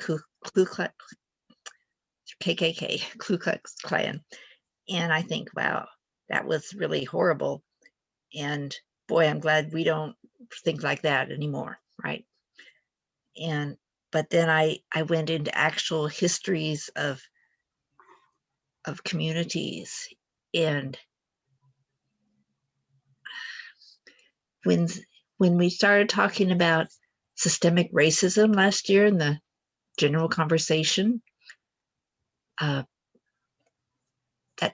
KKK, Ku Klux Klan, and I think, wow, that was really horrible. And boy, I'm glad we don't think like that anymore, right? But then I went into actual histories of communities, and when we started talking about systemic racism last year in the general conversation, that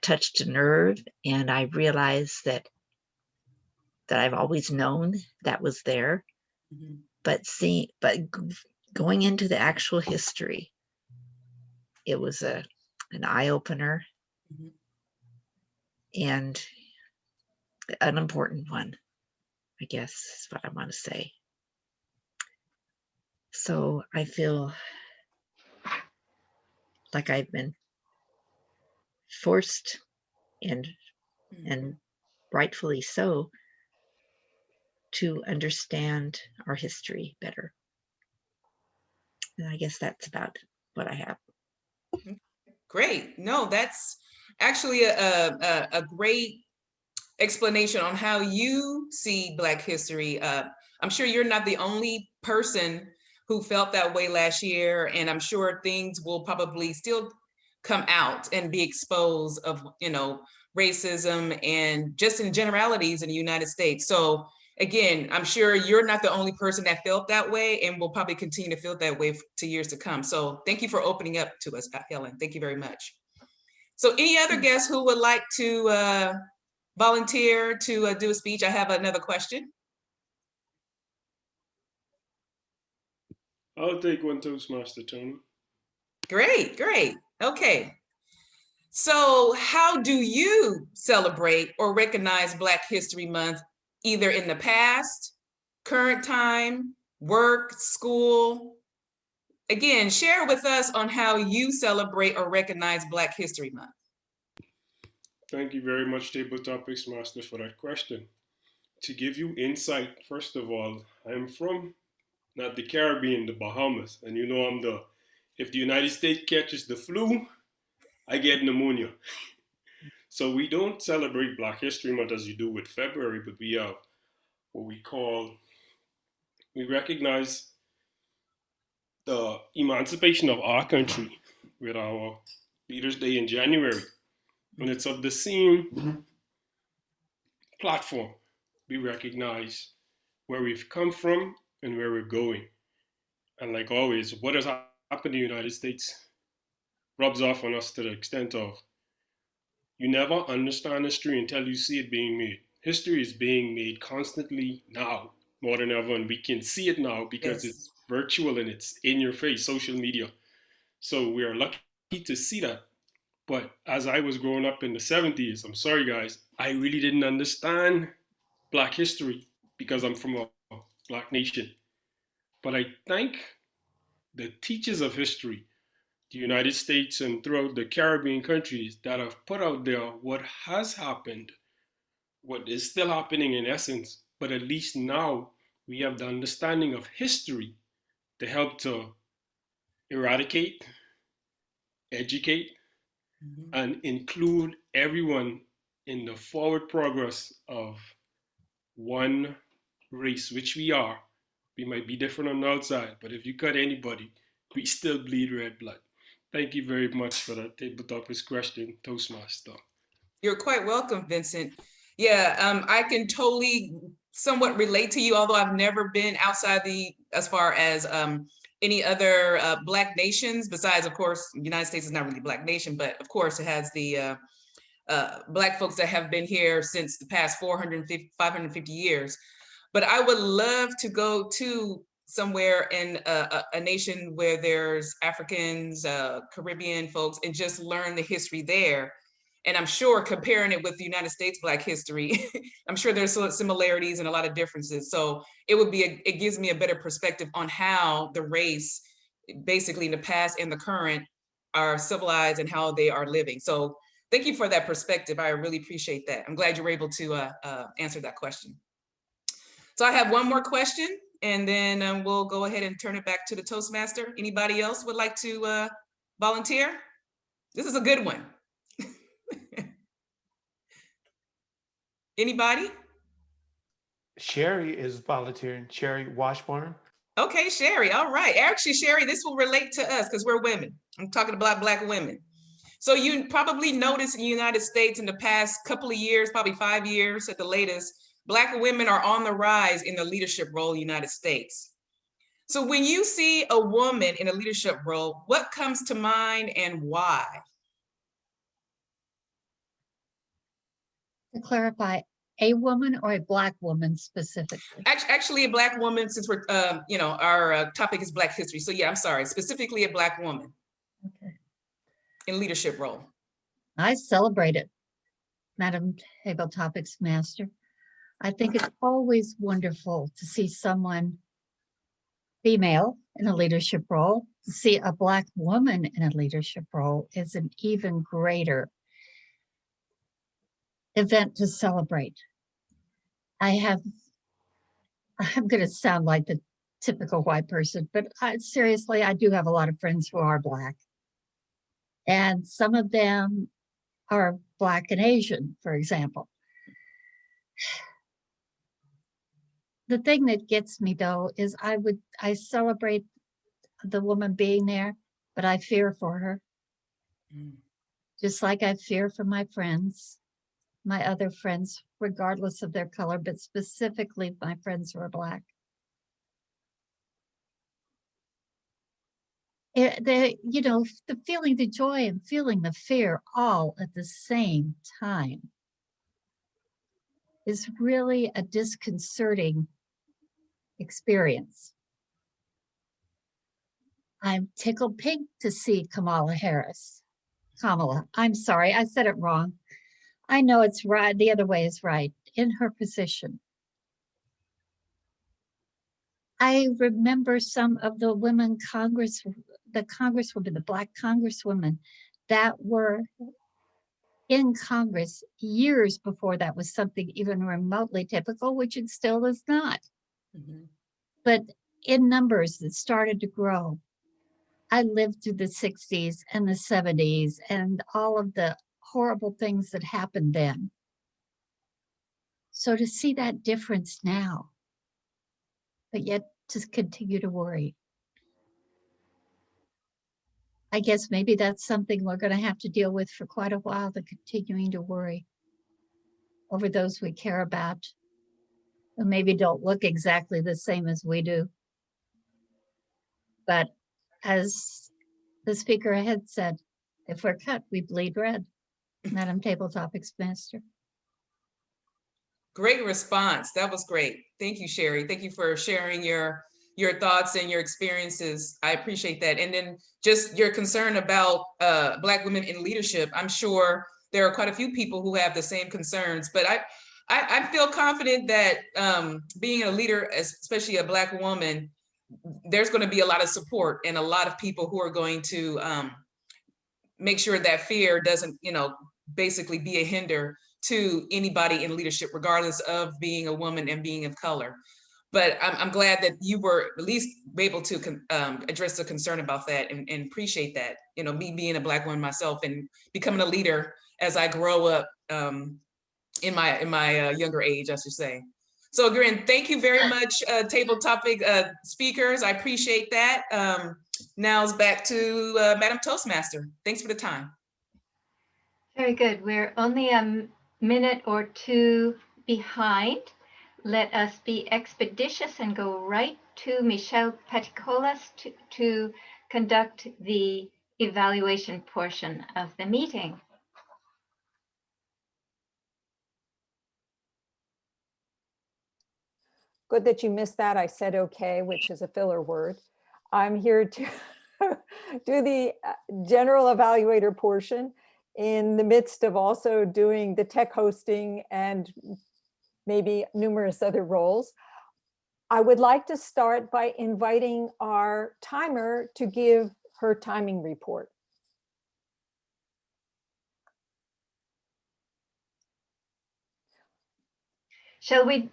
touched a nerve, and I realized that I've always known that was there. Mm-hmm. But going into the actual history, it was an eye-opener. Mm-hmm. And an important one, I guess is what I want to say. So I feel like I've been forced, and rightfully so, to understand our history better. And I guess that's about what I have. Great. No, that's actually a great explanation on how you see Black history. I'm sure you're not the only person who felt that way last year, and I'm sure things will probably still come out and be exposed of, racism and just in generalities in the United States. So again, I'm sure you're not the only person that felt that way, and will probably continue to feel that way to years to come. So thank you for opening up to us, Helen. Thank you very much. So any other guests who would like to volunteer to do a speech? I have another question. I'll take one, Toastmaster Tony. Great, great. Okay. So how do you celebrate or recognize Black History Month, either in the past current time, work, school. Again, share with us on how you celebrate or recognize Black History Month. Thank you very much, Table Topics Master, for that question. To give you insight, first of all, I'm from not the Caribbean, the Bahamas, and you know if the United States catches the flu, I get pneumonia. So we don't celebrate Black History Month as you do with February, but we have what we recognize the emancipation of our country with our Leaders' Day in January. And it's of the same platform. We recognize where we've come from and where we're going. And like always, what has happened in the United States rubs off on us to the extent of you never understand history until you see it being made. History is being made constantly now, more than ever, and we can see it now because it's virtual and it's in your face, social media. So we are lucky to see that. But as I was growing up in the 70s, I'm sorry guys, I really didn't understand Black history because I'm from a Black nation. But I thank the teachers of history, the United States and throughout the Caribbean countries that have put out there what has happened, what is still happening in essence, but at least now we have the understanding of history to help to eradicate, educate, and include everyone in the forward progress of one race, which we are. We might be different on the outside, but if you cut anybody, we still bleed red blood. Thank you very much for that Table Topics question, Toastmaster. You're quite welcome, Vincent. Yeah, I can totally somewhat relate to you, although I've never been outside as far as any other Black nations, besides, of course, the United States is not really a Black nation, but of course it has the Black folks that have been here since the past 550 years. But I would love to go to somewhere in a nation where there's Africans, Caribbean folks, and just learn the history there. And I'm sure comparing it with the United States Black history, I'm sure there's similarities and a lot of differences. So it gives me a better perspective on how the race, basically in the past and the current, are civilized and how they are living. So thank you for that perspective. I really appreciate that. I'm glad you were able to answer that question. So I have one more question, and then we'll go ahead and turn it back to the Toastmaster. Anybody else would like to volunteer? This is a good one. Anybody? Sherry is volunteering. Sherry Washburn. Okay, Sherry. All right. Actually, Sherry, this will relate to us because we're women. I'm talking about Black women. So you probably noticed in the United States in the past couple of years, probably 5 years at the latest, Black women are on the rise in the leadership role in the United States. So when you see a woman in a leadership role, what comes to mind and why? To clarify, a woman or a Black woman specifically? Actually, a Black woman, since we're, our topic is Black history. So yeah, I'm sorry, specifically a Black woman. Okay. In leadership role. I celebrate it, Madam Table Topics Master. I think it's always wonderful to see someone female in a leadership role. To see a Black woman in a leadership role is an even greater event to celebrate. I'm going to sound like the typical white person, but seriously, I do have a lot of friends who are Black. And some of them are Black and Asian, for example. The thing that gets me though is I celebrate the woman being there, but I fear for her. Just like I fear for my friends, my other friends, regardless of their color, but specifically my friends who are Black. The feeling the joy and feeling the fear all at the same time is really a disconcerting experience. I'm tickled pink to see Kamala Harris. Kamala, I'm sorry, I said it wrong. I know it's right, the other way is right, in her position. I remember some of the women the congresswomen, the Black congresswomen that were in Congress years before that was something even remotely typical, which it still is not. But in numbers, it started to grow. I lived through the 60s and the 70s and all of the horrible things that happened then. So to see that difference now, but yet to continue to worry. I guess maybe that's something we're going to have to deal with for quite a while, the continuing to worry over those we care about, who maybe don't look exactly the same as we do. But as the speaker had said, if we're cut, we bleed red. Madam Table Topics Master. Great response. That was great. Thank you, Sherry. Thank you for sharing your thoughts and your experiences. I appreciate that. And then just your concern about Black women in leadership. I'm sure there are quite a few people who have the same concerns, but I feel confident that being a leader, especially a Black woman, there's going to be a lot of support and a lot of people who are going to make sure that fear doesn't, basically be a hinder to anybody in leadership, regardless of being a woman and being of color. But I'm glad that you were at least able to address the concern about that and appreciate that. Me being a Black woman myself and becoming a leader as I grow up in my younger age, I should say. So again, thank you very much, Table Topic speakers. I appreciate that. Now it's back to Madam Toastmaster. Thanks for the time. Very good. We're only a minute or two behind. Let us be expeditious and go right to Michelle Paticolas to conduct the evaluation portion of the meeting. Good that you missed that. I said okay, which is a filler word. I'm here to do the general evaluator portion in the midst of also doing the tech hosting and maybe numerous other roles. I would like to start by inviting our timer to give her timing report. Shall we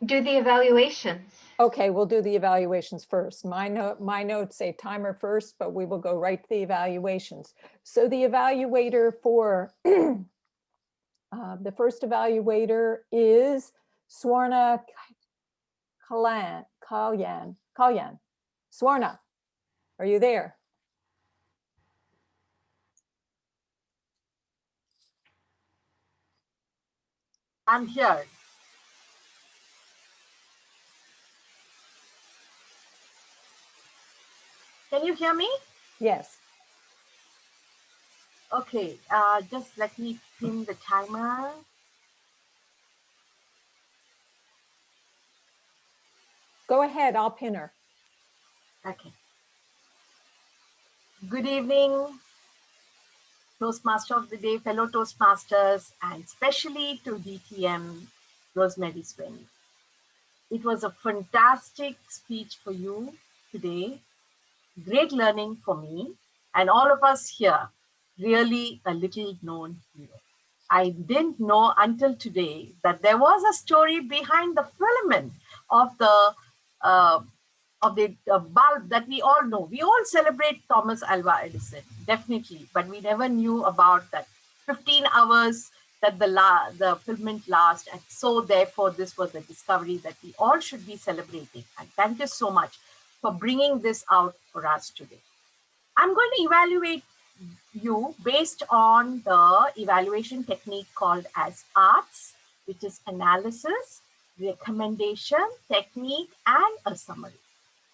do the evaluations? Okay, we'll do the evaluations first. My notes say timer first, but we will go right to the evaluations. So the evaluator for the first evaluator is Swarna Kalyan. Swarna, are you there? I'm here. Can you hear me? Yes. Okay, just let me pin the timer. Go ahead, I'll pin her. Okay. Good evening, Toastmaster of the Day, fellow Toastmasters, and especially to DTM Rosemary Swin. It was a fantastic speech for you today. Great learning for me and all of us here. Really a little known hero. I didn't know until today that there was a story behind the filament of the bulb that we all know. We all celebrate Thomas Alva Edison, definitely, but we never knew about that 15 hours that the filament lasts. And so therefore, this was a discovery that we all should be celebrating. And thank you so much for bringing this out for us today. I'm going to evaluate you based on the evaluation technique called as ARTS, which is analysis, recommendation, technique, and a summary.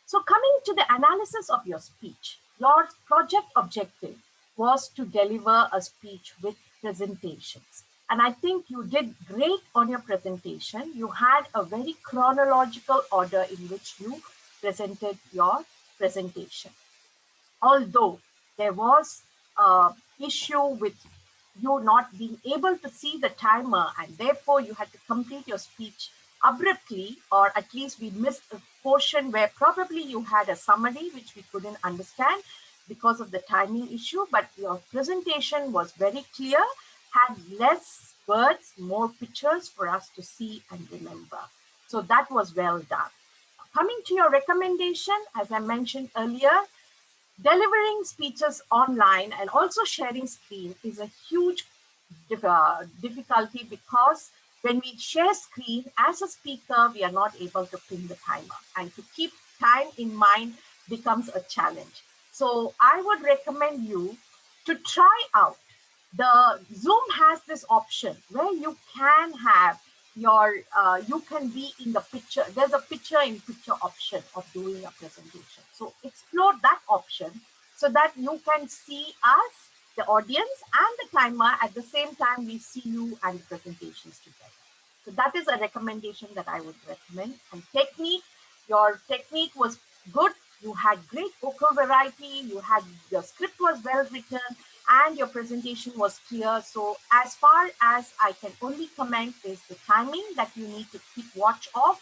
So coming to the analysis of your speech, your project objective was to deliver a speech with presentations. And I think you did great on your presentation. You had a very chronological order in which you presented your presentation. Although there was an issue with you not being able to see the timer, and therefore you had to complete your speech abruptly, or at least we missed a portion where probably you had a summary which we couldn't understand because of the timing issue, but your presentation was very clear, had less words, more pictures for us to see and remember. So that was well done. Coming to your recommendation, as I mentioned earlier, delivering speeches online and also sharing screen is a huge difficulty, because when we share screen as a speaker, we are not able to pin the timer, and to keep time in mind becomes a challenge. So I would recommend you to try out. The Zoom has this option where you can have your, you can be in the picture. There's a picture in picture option of doing a presentation. So explore that option so that you can see us, the audience, and the timer at the same time we see you and the presentations together. So that is a recommendation that I would recommend. And technique, your technique was good. You had great vocal variety. Your script was well written, and your presentation was clear. So as far as I can only comment is the timing that you need to keep watch of.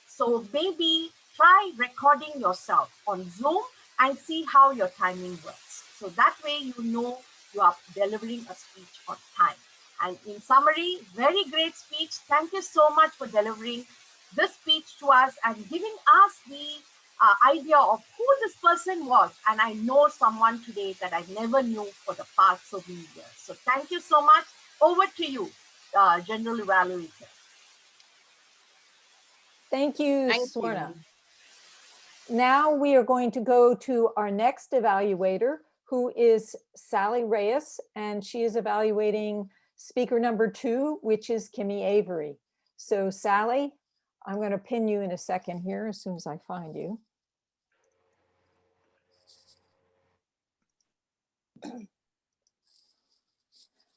So maybe try recording yourself on Zoom and see how your timing works. So that way you know you are delivering a speech on time. And in summary, very great speech. Thank you so much for delivering this speech to us and giving us the idea of who this person was. And I know someone today that I never knew for the past so many years. So thank you so much. Over to you, General Evaluator. Thank you, Thank Swarna. you. Now we are going to go to our next evaluator, who is Sally Reyes, and she is evaluating speaker number 2, which is Kimmy Avery. So Sally, I'm going to pin you in a second here as soon as I find you.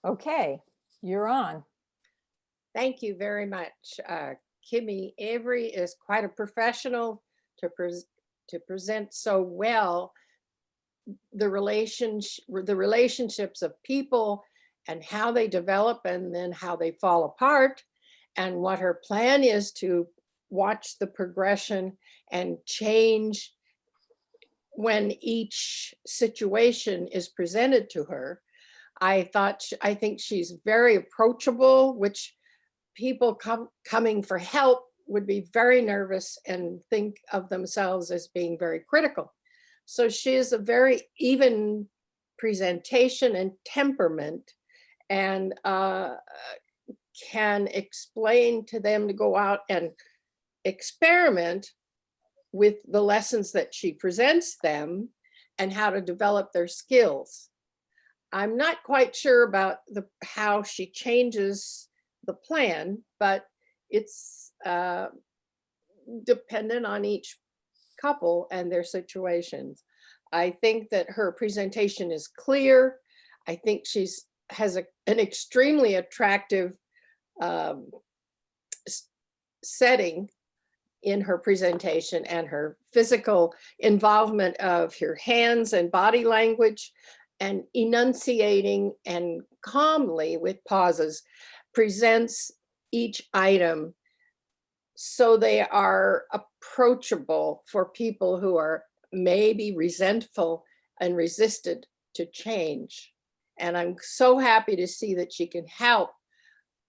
Okay, you're on. Thank you very much. Kimmy Avery is quite a professional to present so well the relationships of people and how they develop and then how they fall apart, and what her plan is to watch the progression and change when each situation is presented to her. I think she's very approachable, which people coming for help would be very nervous and think of themselves as being very critical. So she is a very even presentation and temperament, and can explain to them to go out and experiment with the lessons that she presents them and how to develop their skills. I'm not quite sure about how she changes the plan, but it's dependent on each couple and their situations. I think that her presentation is clear. I think has an extremely attractive setting in her presentation, and her physical involvement of her hands and body language, and enunciating and calmly with pauses presents each item so they are approachable for people who are maybe resentful and resistant to change. And I'm so happy to see that she can help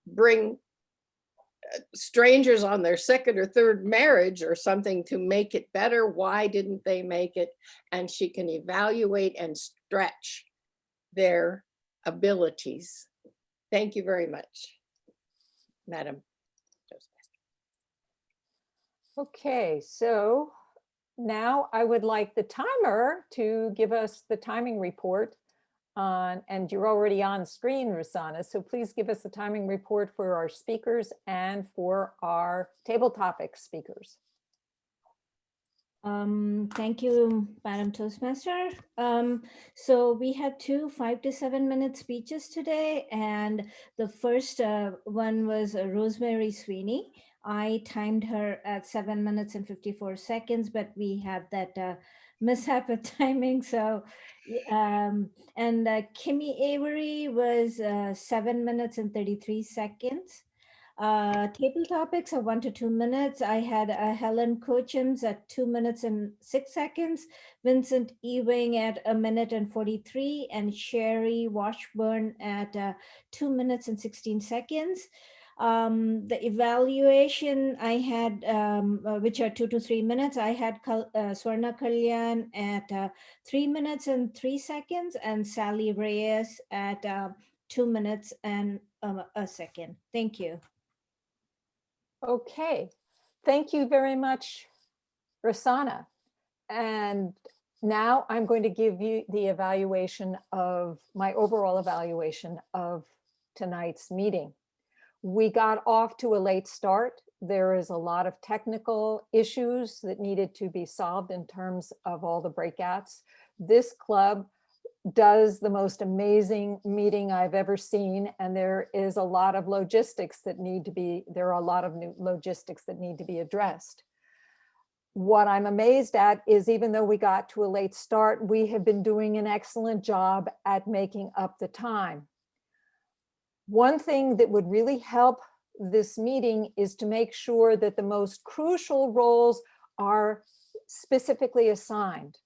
bring strangers on their second or third marriage or something to make it better. Why didn't they make it? And she can evaluate and stretch their abilities. Thank you very much, Madam. Okay, so now I would like the timer to give us the timing report on, and you're already on screen, Rusana, so please give us the timing report for our speakers and for our table topic speakers. Thank you, Madam Toastmaster. So we had 2 5 to 7 minute speeches today, and the first one was Rosemary Sweeney. I timed her at 7 minutes and 54 seconds, but we had that mishap with timing. So, and Kimmy Avery was 7 minutes and 33 seconds. Table topics are 1 to 2 minutes. I had Helen Cochins at 2 minutes and 6 seconds, Vincent Ewing at 1 minute and 43, and Sherry Washburn at 2 minutes and 16 seconds. The evaluation I had, which are 2 to 3 minutes, I had Swarna Kalyan at 3 minutes and 3 seconds, and Sally Reyes at 2 minutes and a second. Thank you. Okay, thank you very much, Rosanna. And now I'm going to give you the evaluation of my overall evaluation of tonight's meeting. We got off to a late start. There is a lot of technical issues that needed to be solved in terms of all the breakouts. This club does the most amazing meeting I've ever seen, and there is a lot of logistics that need to be, there are a lot of new logistics that need to be addressed. What I'm amazed at is even though we got to a late start, we have been doing an excellent job at making up the time. One thing that would really help this meeting is to make sure that the most crucial roles are specifically assigned.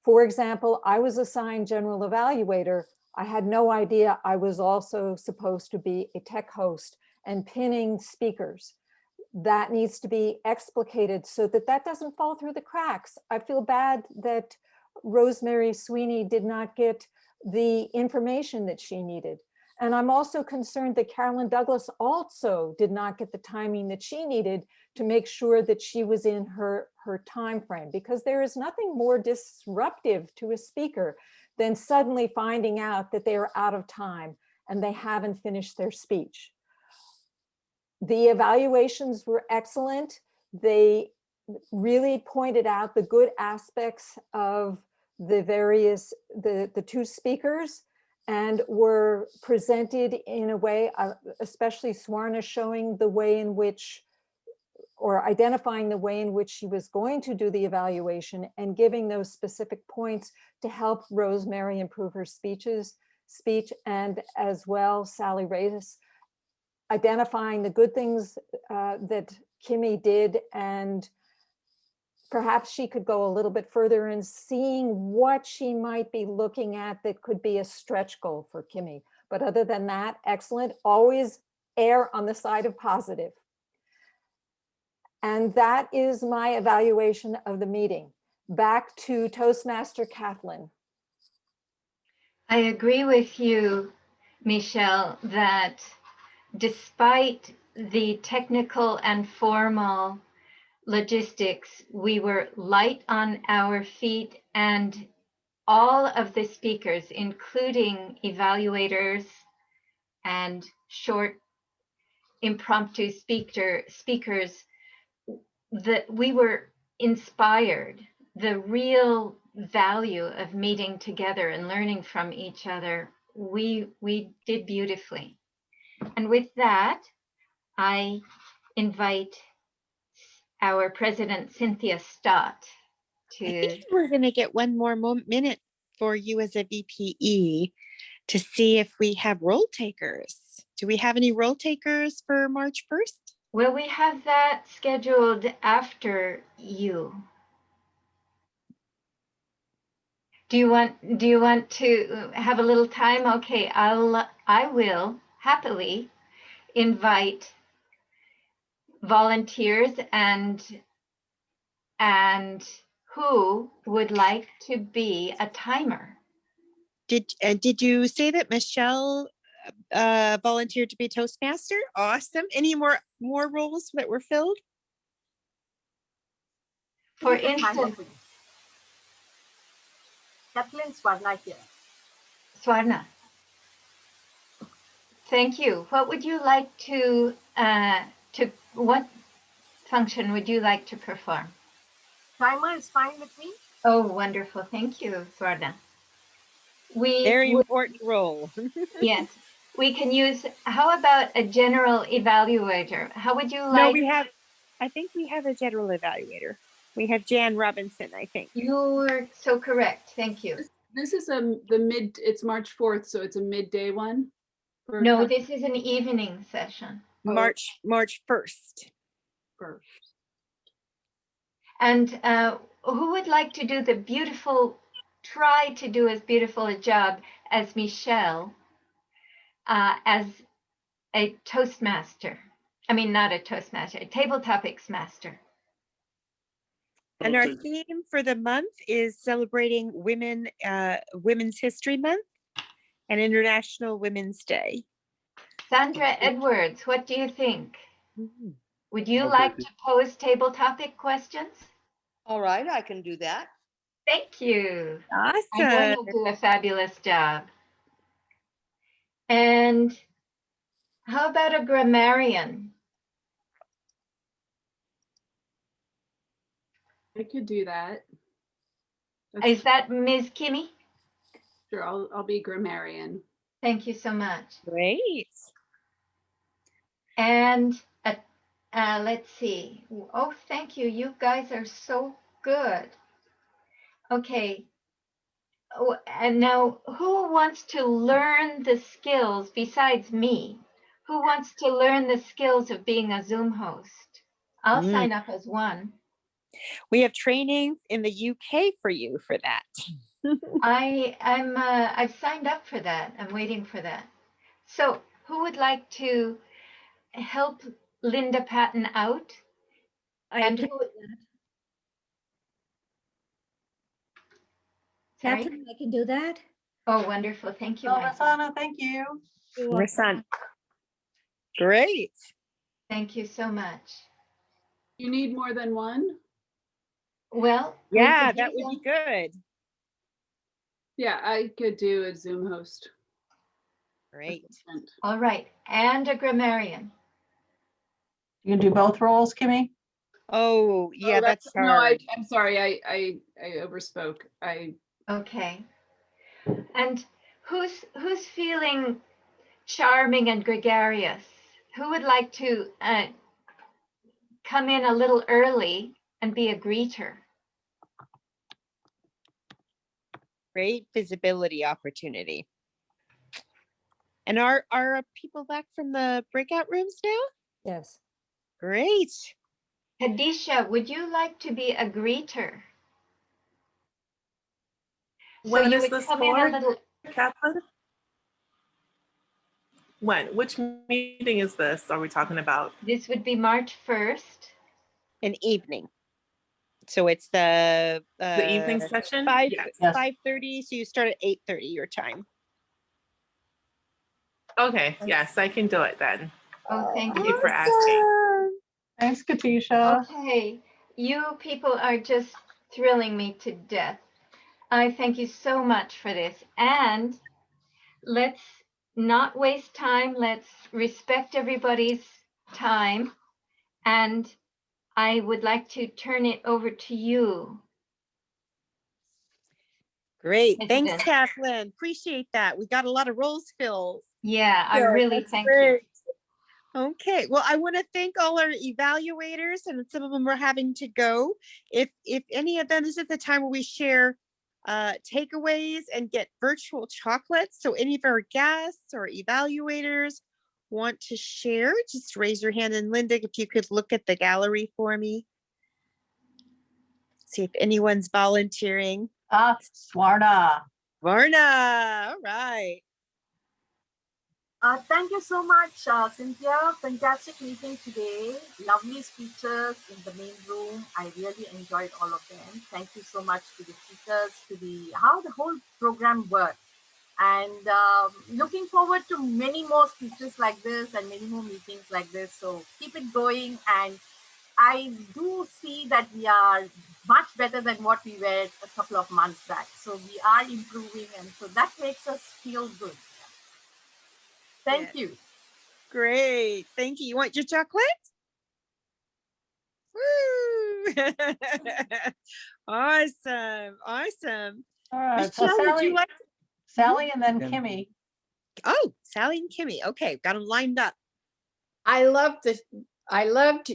For example, I was assigned general evaluator. I had no idea I was also supposed to be a tech host and pinning speakers. That needs to be explicated so that that doesn't fall through the cracks. I feel bad that Rosemary Sweeney did not get the information that she needed. And I'm also concerned that Carolyn Douglas also did not get the timing that she needed to make sure that she was in her time frame, because there is nothing more disruptive to a speaker than suddenly finding out that they are out of time and they haven't finished their speech. The evaluations were excellent. They really pointed out the good aspects of the various, the two speakers, and were presented in a way, especially Swarna showing the way in which, or identifying the way in which she was going to do the evaluation and giving those specific points to help Rosemary improve her speech, and as well Sally Reyes identifying the good things that Kimmy did, and perhaps she could go a little bit further in seeing what she might be looking at that could be a stretch goal for Kimmy. But other than that, excellent. Always err on the side of positive. And that is my evaluation of the meeting. Back to Toastmaster Kathleen. I agree with you, Michelle, that despite the technical and formal logistics, we were light on our feet, and all of the speakers, including evaluators and short impromptu speakers, that we were inspired. The real value of meeting together and learning from each other, we did beautifully. And with that, I invite our president, Cynthia Stott, I to... think we're going to get one more minute for you as a VPE to see if we have roll takers. Do we have any roll takers for March 1st? Well, we have that scheduled after you. Do you want to have a little time? Okay, I will happily invite volunteers and who would like to be a timer. Did you say that Michelle volunteered to be Toastmaster? Awesome. Any more roles that were filled? For instance, Kathleen Swarna here. Swarna. Thank you. What would you like to what function would you like to perform? Timer is fine with me. Oh, wonderful. Thank you, Swarna. Very important role. Yes, we can use, how about a general evaluator? How would you like? No, I think we have a general evaluator. We have Jan Robinson, I think. You're so correct. Thank you. This is it's March 4th, so it's a midday one? No, this is an evening session. March 1st. And who would like to do try to do as beautiful a job as Michelle as a Toastmaster? I mean, not a Toastmaster, a Table Topics Master. And our theme for the month is celebrating Women's History Month and International Women's Day. Sandra Edwards, what do you think? Would you like to pose table topic questions? All right, I can do that. Thank you. Awesome. I know you'll do a fabulous job. And how about a grammarian? I could do that. Is that Ms. Kimmy? Sure, I'll be grammarian. Thank you so much. Great. And let's see. Oh, thank you. You guys are so good. Okay. Oh, and now, who wants to learn the skills besides me? Who wants to learn the skills of being a Zoom host? I'll sign up as one. We have training in the UK for you for that. I've signed up for that. I'm waiting for that. So who would like to help Linda Patton out? Catherine, I can do that. Oh, wonderful. Thank you. Oh, Michael. Rosanna, thank you. Rosanna. Great. Thank you so much. You need more than one? Well, yeah, that would be good. Yeah, I could do a Zoom host. Great. All right. And a grammarian. You can do both roles, Kimmy? Oh, yeah, that's hard. No, I'm sorry. I overspoke. Okay. And who's feeling charming and gregarious? Who would like to come in a little early and be a greeter? Great visibility opportunity. And are people back from the breakout rooms now? Yes. Great. Kadisha, would you like to be a greeter? When you is would this come for, in a little. Catherine? When? Which meeting is this? Are we talking about? This would be March 1st. An evening. So it's the evening session? 5:30. So you start at 8:30 your time. Okay, yes, I can do it then. Oh, thank Thank you for asking. Thanks, Katisha. Okay, you people are just thrilling me to death. I thank you so much for this. And let's not waste time. Let's respect everybody's time. And I would like to turn it over to you. Great. Thanks, Kathleen. Appreciate that. We got a lot of roles filled. Yeah, I really thank you. Okay, well, I want to thank all our evaluators, and some of them are having to go. If any of them, this is the time where we share takeaways and get virtual chocolates. So any of our guests or evaluators want to share, just raise your hand. And Linda, if you could look at the gallery for me. See if anyone's volunteering. Swarna. Swarna, all right. Thank you so much, Cynthia. Fantastic meeting today. Lovely speeches in the main room. I really enjoyed all of them. Thank you so much to the speakers, to how the whole program worked. And looking forward to many more speeches like this and many more meetings like this. So keep it going. And I do see that we are much better than what we were a couple of months back. So we are improving. And so that makes us feel good. Thank you. Great. Thank you. You want your chocolate? Woo! Awesome. Awesome. All right. Michelle, So would you like Sally and then Kimmy. Oh, Sally and Kimmy. Okay, got them lined up. I loved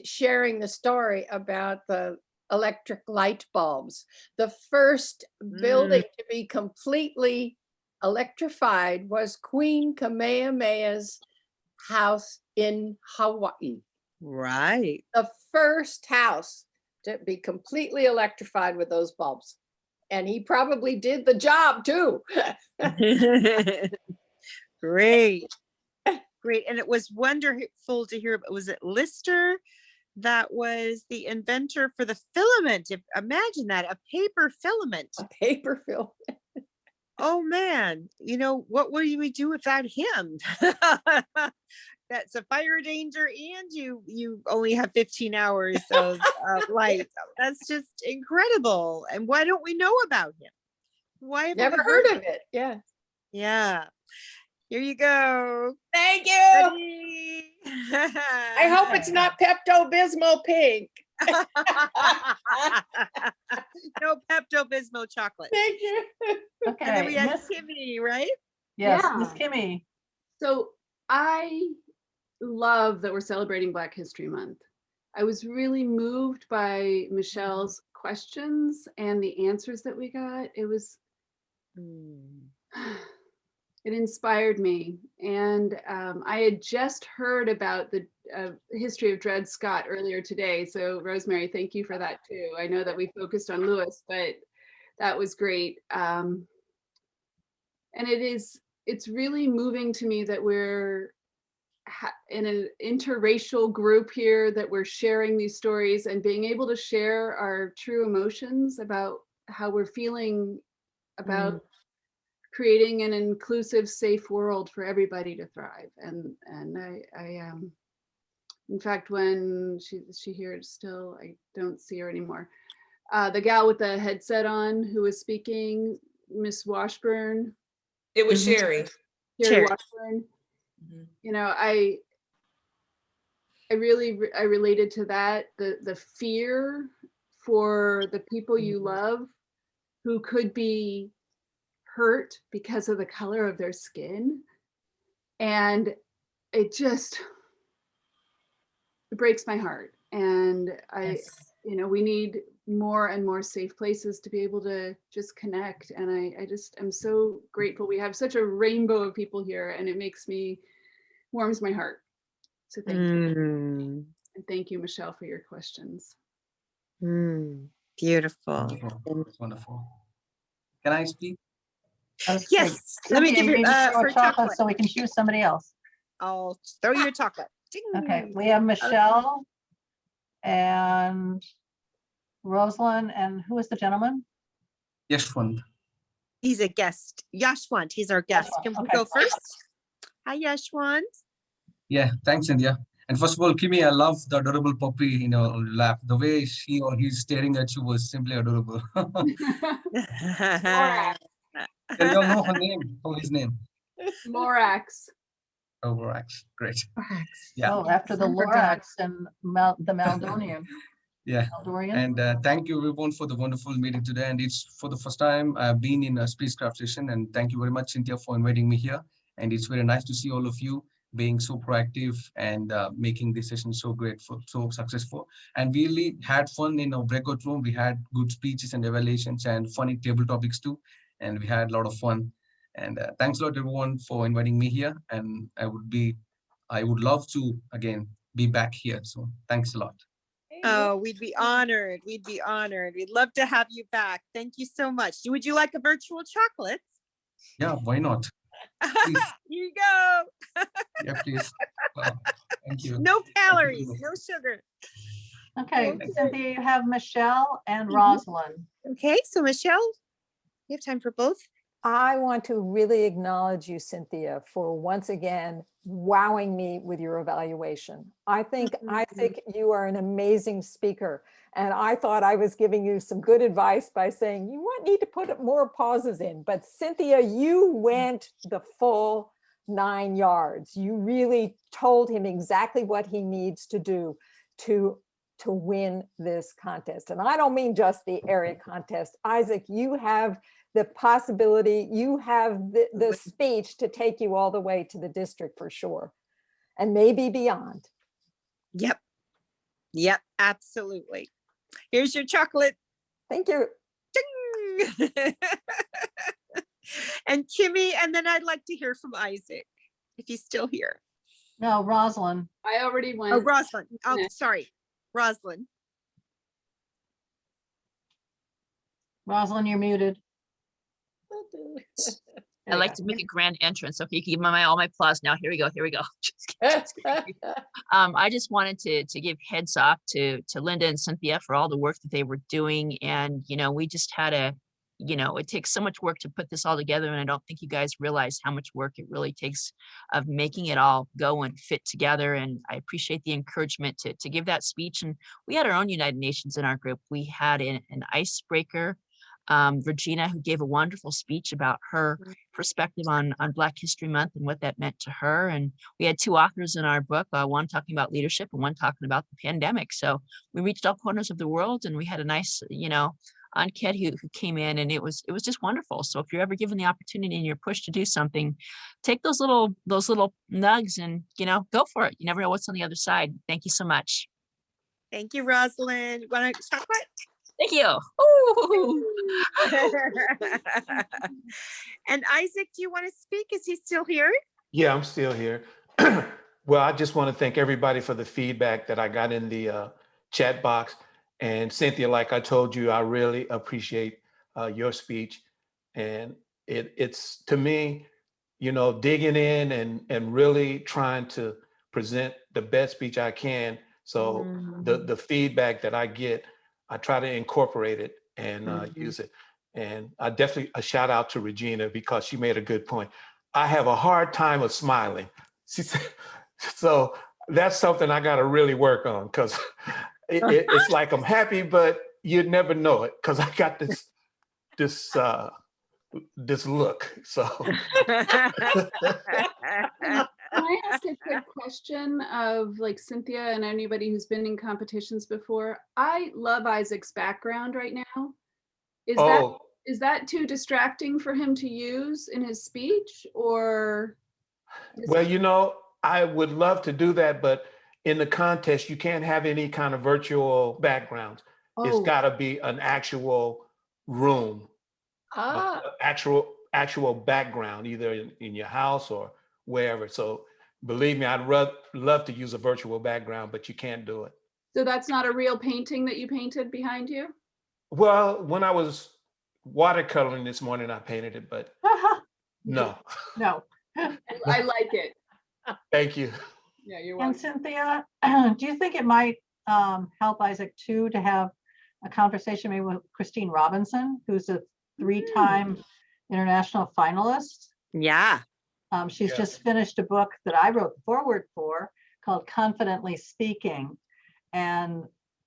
sharing the story about the electric light bulbs. The first building to be completely electrified was Queen Kamehameha's house in Hawaii. Right. The first house to be completely electrified with those bulbs. And he probably did the job too. Great. Great. And it was wonderful to hear. Was it Lister that was the inventor for the filament? Imagine that, a paper filament. A paper filament. Oh man, what would we do without him? That's a fire danger, and you only have 15 hours of light. That's just incredible. And why don't we know about him? Why have Never we heard of it? Yeah. Yeah. Here you go. Thank you. I hope it's not Pepto-Bismol pink. No Pepto-Bismol chocolate. Thank you. Okay. And then we had Miss- Kimmy, right? Yes, Yeah. Miss Kimmy. So I love that we're celebrating Black History Month. I was really moved by Michelle's questions and the answers that we got. It was, it inspired me. And I had just heard about the history of Dred Scott earlier today. So Rosemary, thank you for that too. I know that we focused on Lewis, but that was great. And it's really moving to me that we're in an interracial group here, that we're sharing these stories and being able to share our true emotions about how we're feeling about creating an inclusive, safe world for everybody to thrive. And I in fact, when she here still, I don't see her anymore. The gal with the headset on who was speaking, Miss Washburn. It was Sherry. Sherry Washburn. I related to that, the fear for the people you love who could be hurt because of the color of their skin. And it breaks my heart. And we need more and more safe places to be able to just connect. And I'm so grateful. We have such a rainbow of people here, and it warms my heart. So thank you. And thank you, Michelle, for your questions. Beautiful. That's wonderful. Can I speak? Yes. Let me give you for chocolate so we can choose somebody else. I'll throw you a chocolate. Okay, we have Michelle and Rosalind, and who is the gentleman? Yashwant. He's a guest. Yashwant, he's our guest. Can we go first? Hi, Yashwant. Yeah, thanks, India. And first of all, Kimmy, I love the adorable puppy in your lap. The way she or he's staring at you was simply adorable. Can you know her name? Or his name? Lorax. Oh, Lorax. Great. Yeah. Oh, after the Lorax and the Maldonian. Yeah. Maldorian. And thank you everyone for the wonderful meeting today. And it's for the first time I've been in a spacecraft session. And thank you very much, Cynthia, for inviting me here. And it's very nice to see all of you being so proactive and making this session so grateful, so successful. And we really had fun in our breakout room. We had good speeches and evaluations and funny table topics too. And we had a lot of fun. And thanks a lot everyone for inviting me here. And I would love to again be back here. So thanks a lot. Oh, we'd be honored. We'd be honored. We'd love to have you back. Thank you so much. Would you like a virtual chocolate? Yeah, why not? Here you go. Yeah, please. Thank you. No calories, no sugar. Okay, Cynthia, you have Michelle and Rosalind. Okay, so Michelle, you have time for both? I want to really acknowledge you, Cynthia, for once again wowing me with your evaluation. I think you are an amazing speaker, and I thought I was giving you some good advice by saying you might need to put more pauses in. But Cynthia, you went the full 9 yards. You really told him exactly what he needs to do to win this contest. And I don't mean just the area contest. Isaac, you have the possibility, you have the speech to take you all the way to the district for sure, and maybe beyond. Yep. Yep, absolutely. Here's your chocolate. Thank you. And Kimmy, and then I'd like to hear from Isaac, if he's still here. No, Rosalind. I already went. Oh, Rosalind. Oh, Next. sorry. Rosalind. Rosalind, you're muted. I like to make a grand entrance. Okay, you can give me all my applause now. Here we go. Here we go. Just kidding. I just wanted to give heads off to Linda and Cynthia for all the work that they were doing. And, you know, we just had it takes so much work to put this all together. And I don't think you guys realize how much work it really takes of making it all go and fit together. And I appreciate the encouragement to give that speech. And we had our own United Nations in our group. We had an icebreaker. Regina, who gave a wonderful speech about her perspective on Black History Month and what that meant to her. And we had two authors in our book, one talking about leadership and one talking about the pandemic. So we reached all corners of the world, and we had a nice, Anket who came in, and it was just wonderful. So if you're ever given the opportunity and you're pushed to do something, take those little nugs and, go for it. You never know what's on the other side. Thank you so much. Thank you, Rosalind. Want to stop it? Thank you. And Isaac, do you want to speak? Is he still here? Yeah, I'm still here. Well, I just want to thank everybody for the feedback that I got in the chat box. And Cynthia, like I told you, I really appreciate your speech. And it's to me, digging in and really trying to present the best speech I can. So the feedback that I get, I try to incorporate it and use it. And I definitely a shout out to Regina, because she made a good point. I have a hard time of smiling. She said, so that's something I got to really work on, because it's like I'm happy, but you'd never know it because I got this look. So Can I ask a quick question of like Cynthia and anybody who's been in competitions before? I love Isaac's background right now. Is that too distracting for him to use in his speech, or? Well, I would love to do that, but in the contest, you can't have any kind of virtual background. It's got to be an actual room, actual background, either in your house or wherever. So believe me, I'd love to use a virtual background, but you can't do it. So that's not a real painting that you painted behind you? Well, when I was watercoloring this morning, I painted it, but no. No. I like it. Thank you. Yeah, you're And welcome. Cynthia, do you think it might help Isaac too to have a conversation maybe with Christine Robinson, who's a 3-time international finalist? Yeah. She's just finished a book that I wrote the foreword for called Confidently Speaking. And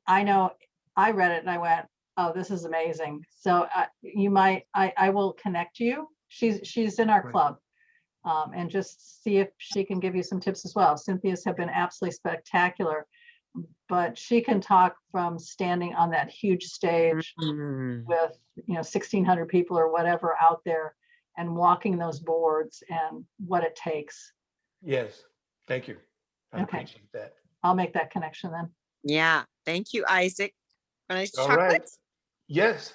I know I read it and I went, oh, this is amazing. So I will connect you. She's in our club. And just see if she can give you some tips as well. Cynthia's have been absolutely spectacular, but she can talk from standing on that huge stage with 1,600 people or whatever out there and walking those boards and what it takes. Yes, thank you. I Okay. appreciate that. I'll make that connection then. Yeah, thank you, Isaac. Nice All chocolate. right. Yes.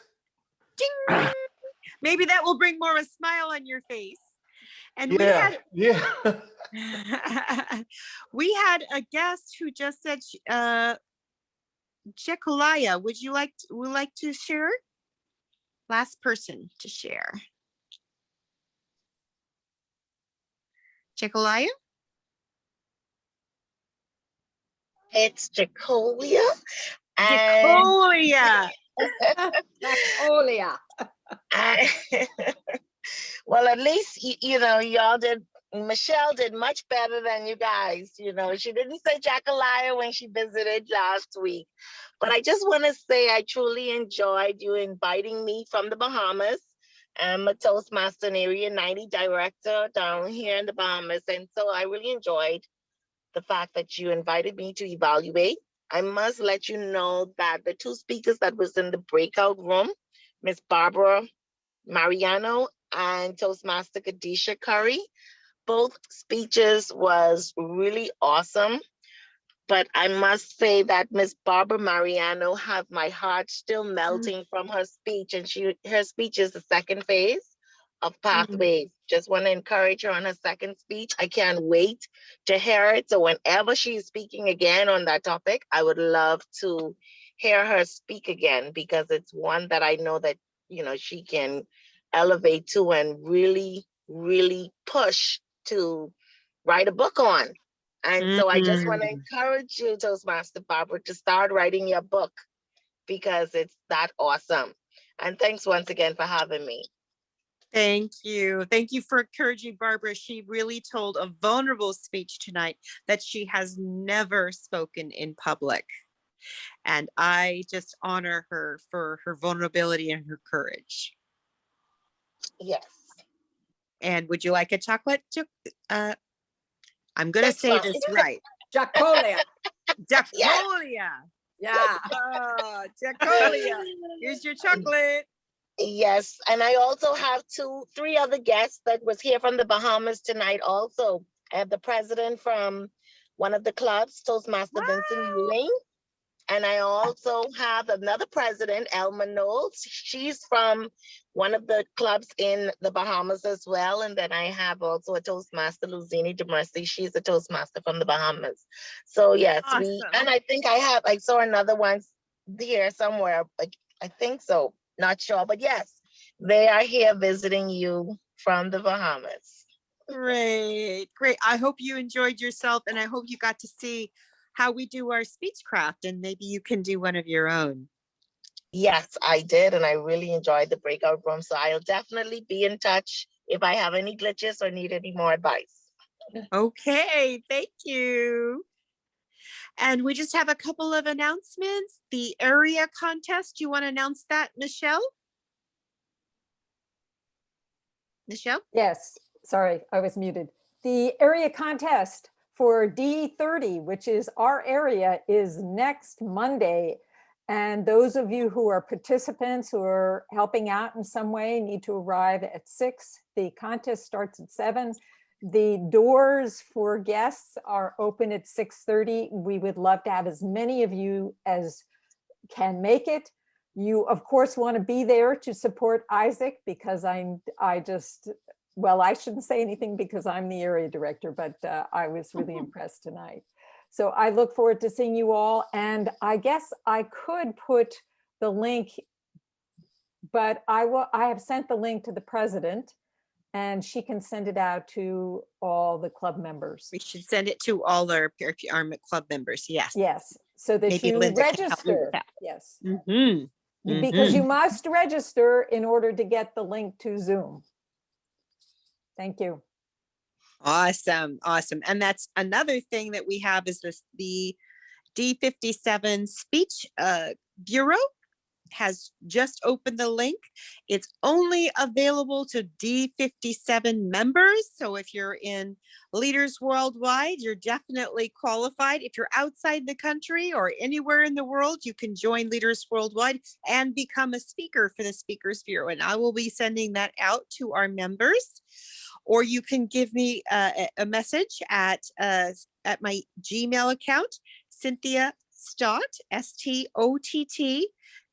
Ding! Maybe that will bring more of a smile on your face. And we had a guest who just said, Jekulaya, would like to share? Last person to share. Jekulaya? It's Jacolia. Jacolia. Jacolia. Well, at least, y'all did, Michelle did much better than you guys. She didn't say Jackalaya when she visited last week. But I just want to say I truly enjoyed you inviting me from the Bahamas. I'm a Toastmaster and Area 90 director down here in the Bahamas. And so I really enjoyed the fact that you invited me to evaluate. I must let you know that the 2 speakers that was in the breakout room, Miss Barbara Mariano and Toastmaster Kadisha Curry, both speeches was really awesome. But I must say that Miss Barbara Mariano have my heart still melting from her speech, and her speech is the second phase of Pathways. Just want to encourage her on her second speech. I can't wait to hear it. So whenever she's speaking again on that topic, I would love to hear her speak again, because it's one that I know that, you know, she can elevate to and really, really push to write a book on. And so I just want to encourage you, Toastmaster Barbara, to start writing your book, because it's that awesome. And thanks once again for having me. Thank you. Thank you for encouraging Barbara. She really told a vulnerable speech tonight that she has never spoken in public. And I just honor her for her vulnerability and her courage. Yes. And would you like a chocolate? I'm going to say this right. Jacolia. Jacolia. Yeah. Oh, Jacolia. Here's your chocolate. Yes, and I also have three other guests that was here from the Bahamas tonight also. I have the president from one of the clubs, Toastmaster Vincent Ewing. And I also have another president, Elma Knowles. She's from one of the clubs in the Bahamas as well. And then I have also a Toastmaster, Luzini DeMercy. She's a Toastmaster from the Bahamas. So yes, Awesome. and I think I saw another one here somewhere. I think so. Not sure, but yes, they are here visiting you from the Bahamas. Great, great. I hope you enjoyed yourself, and I hope you got to see how we do our speechcraft, and maybe you can do one of your own. Yes, I did, and I really enjoyed the breakout room. So I'll definitely be in touch if I have any glitches or need any more advice. Okay, thank you. And we just have a couple of announcements. The area contest, you want to announce that, Michelle? Michelle? Yes, sorry, I was muted. The area contest for D30, which is our area, is next Monday. And those of you who are participants who are helping out in some way need to arrive at 6. The contest starts at 7. The doors for guests are open at 6:30. We would love to have as many of you as can make it. You, of course, want to be there to support Isaac, because I shouldn't say anything because I'm the area director, but I was really impressed tonight. So I look forward to seeing you all. And I guess I could put the link, but I have sent the link to the president, and she can send it out to all the club members. We should send it to all our club members. Yes. Yes. So that Maybe you Linda can help me with register. that. Yes. Mm-hmm. Because you must register in order to get the link to Zoom. Thank you. Awesome. Awesome. And that's another thing that we have is the D57 Speech Bureau has just opened the link. It's only available to D57 members. So if you're in Leaders Worldwide, you're definitely qualified. If you're outside the country or anywhere in the world, you can join Leaders Worldwide and become a speaker for the Speakers Bureau. And I will be sending that out to our members. Or you can give me a message at my Gmail account, Cynthia Stott, STOTT,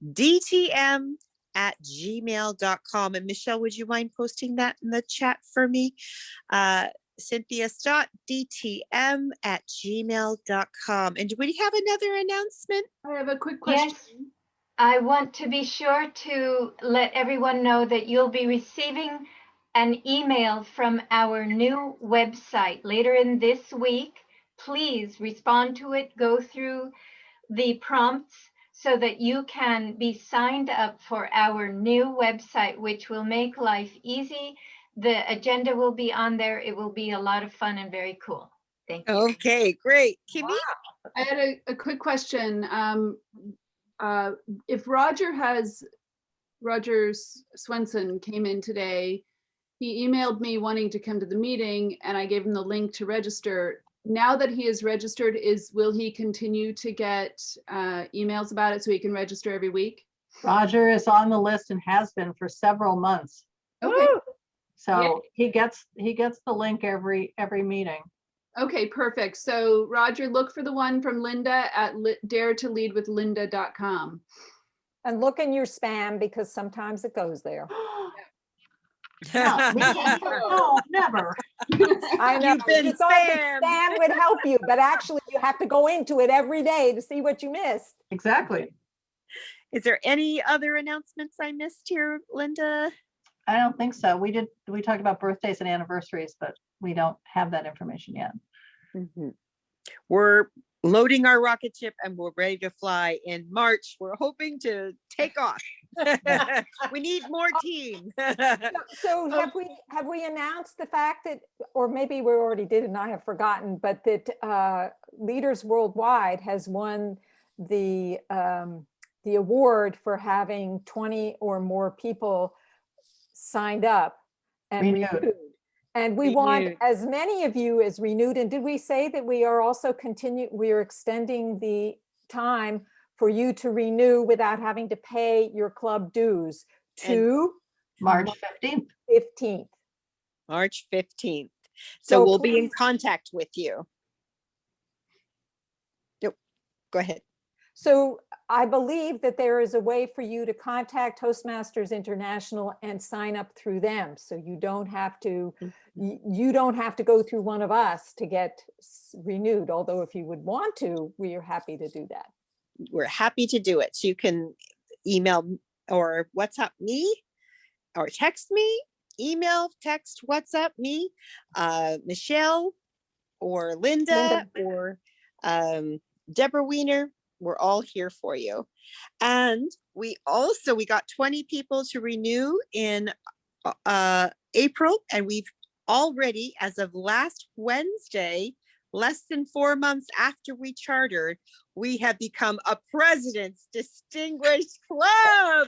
DTM@gmail.com. And Michelle, would you mind posting that in the chat for me? Cynthia Stott, DTM@gmail.com. And do we have another announcement? I have a quick question. Yes, I want to be sure to let everyone know that you'll be receiving an email from our new website later in this week. Please respond to it, go through the prompts so that you can be signed up for our new website, which will make life easy. The agenda will be on there. It will be a lot of fun and very cool. Thank you. Okay, great. Kimmy? I had a quick question. If Roger Swenson came in today, he emailed me wanting to come to the meeting, and I gave him the link to register. Now that he is registered, will he continue to get emails about it so he can register every week? Roger is on the list and has been for several months. Okay. So he gets the link every meeting. Okay, perfect. So Roger, look for the one from Linda at daretoleadwithlinda.com. And look in your spam because sometimes it goes there. No, no, never. I know. You've been You thought that spammed. Stan would help you, but actually you have to go into it every day to see what you missed. Exactly. Is there any other announcements I missed here, Linda? I don't think so. We talked about birthdays and anniversaries, but we don't have that information yet. We're loading our rocket ship and we're ready to fly in March. We're hoping to take off. We need more team. So have we announced the fact that, or maybe we already did and I have forgotten, but that Leaders Worldwide has won the award for having 20 or more people signed up and renewed. And we want as many of you as renewed. And did we say that we are also we are extending the time for you to renew without having to pay your club dues to March 15th. 15th. March 15th. So we'll be in contact with you. Yep. Go ahead. So I believe that there is a way for you to contact Toastmasters International and sign up through them. So you don't have to, go through one of us to get renewed. Although if you would want to, we are happy to do that. We're happy to do it. So you can email or WhatsApp me or text me, email, text, WhatsApp me, Michelle or Linda. Or Deborah Weiner. We're all here for you. And we got 20 people to renew in April, and we've already, as of last Wednesday, less than 4 months after we chartered, we have become a President's Distinguished Club.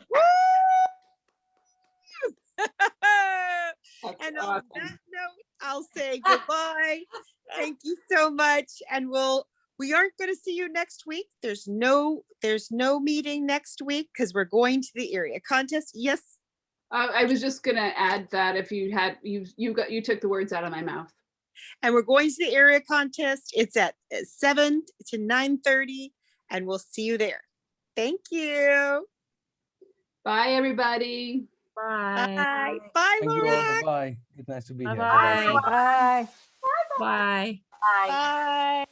And on that note, I'll say goodbye. Thank you so much. And we aren't going to see you next week. There's no meeting next week because we're going to the area contest. Yes. I was just going to add that if you took the words out of my mouth. And we're going to the area contest. It's at 7 to 9:30 and we'll see you there. Thank you. Bye, everybody. Bye. Bye. Bye, Thank you all. Laura. Bye. It's nice to be here. Bye. Bye. Bye. Bye.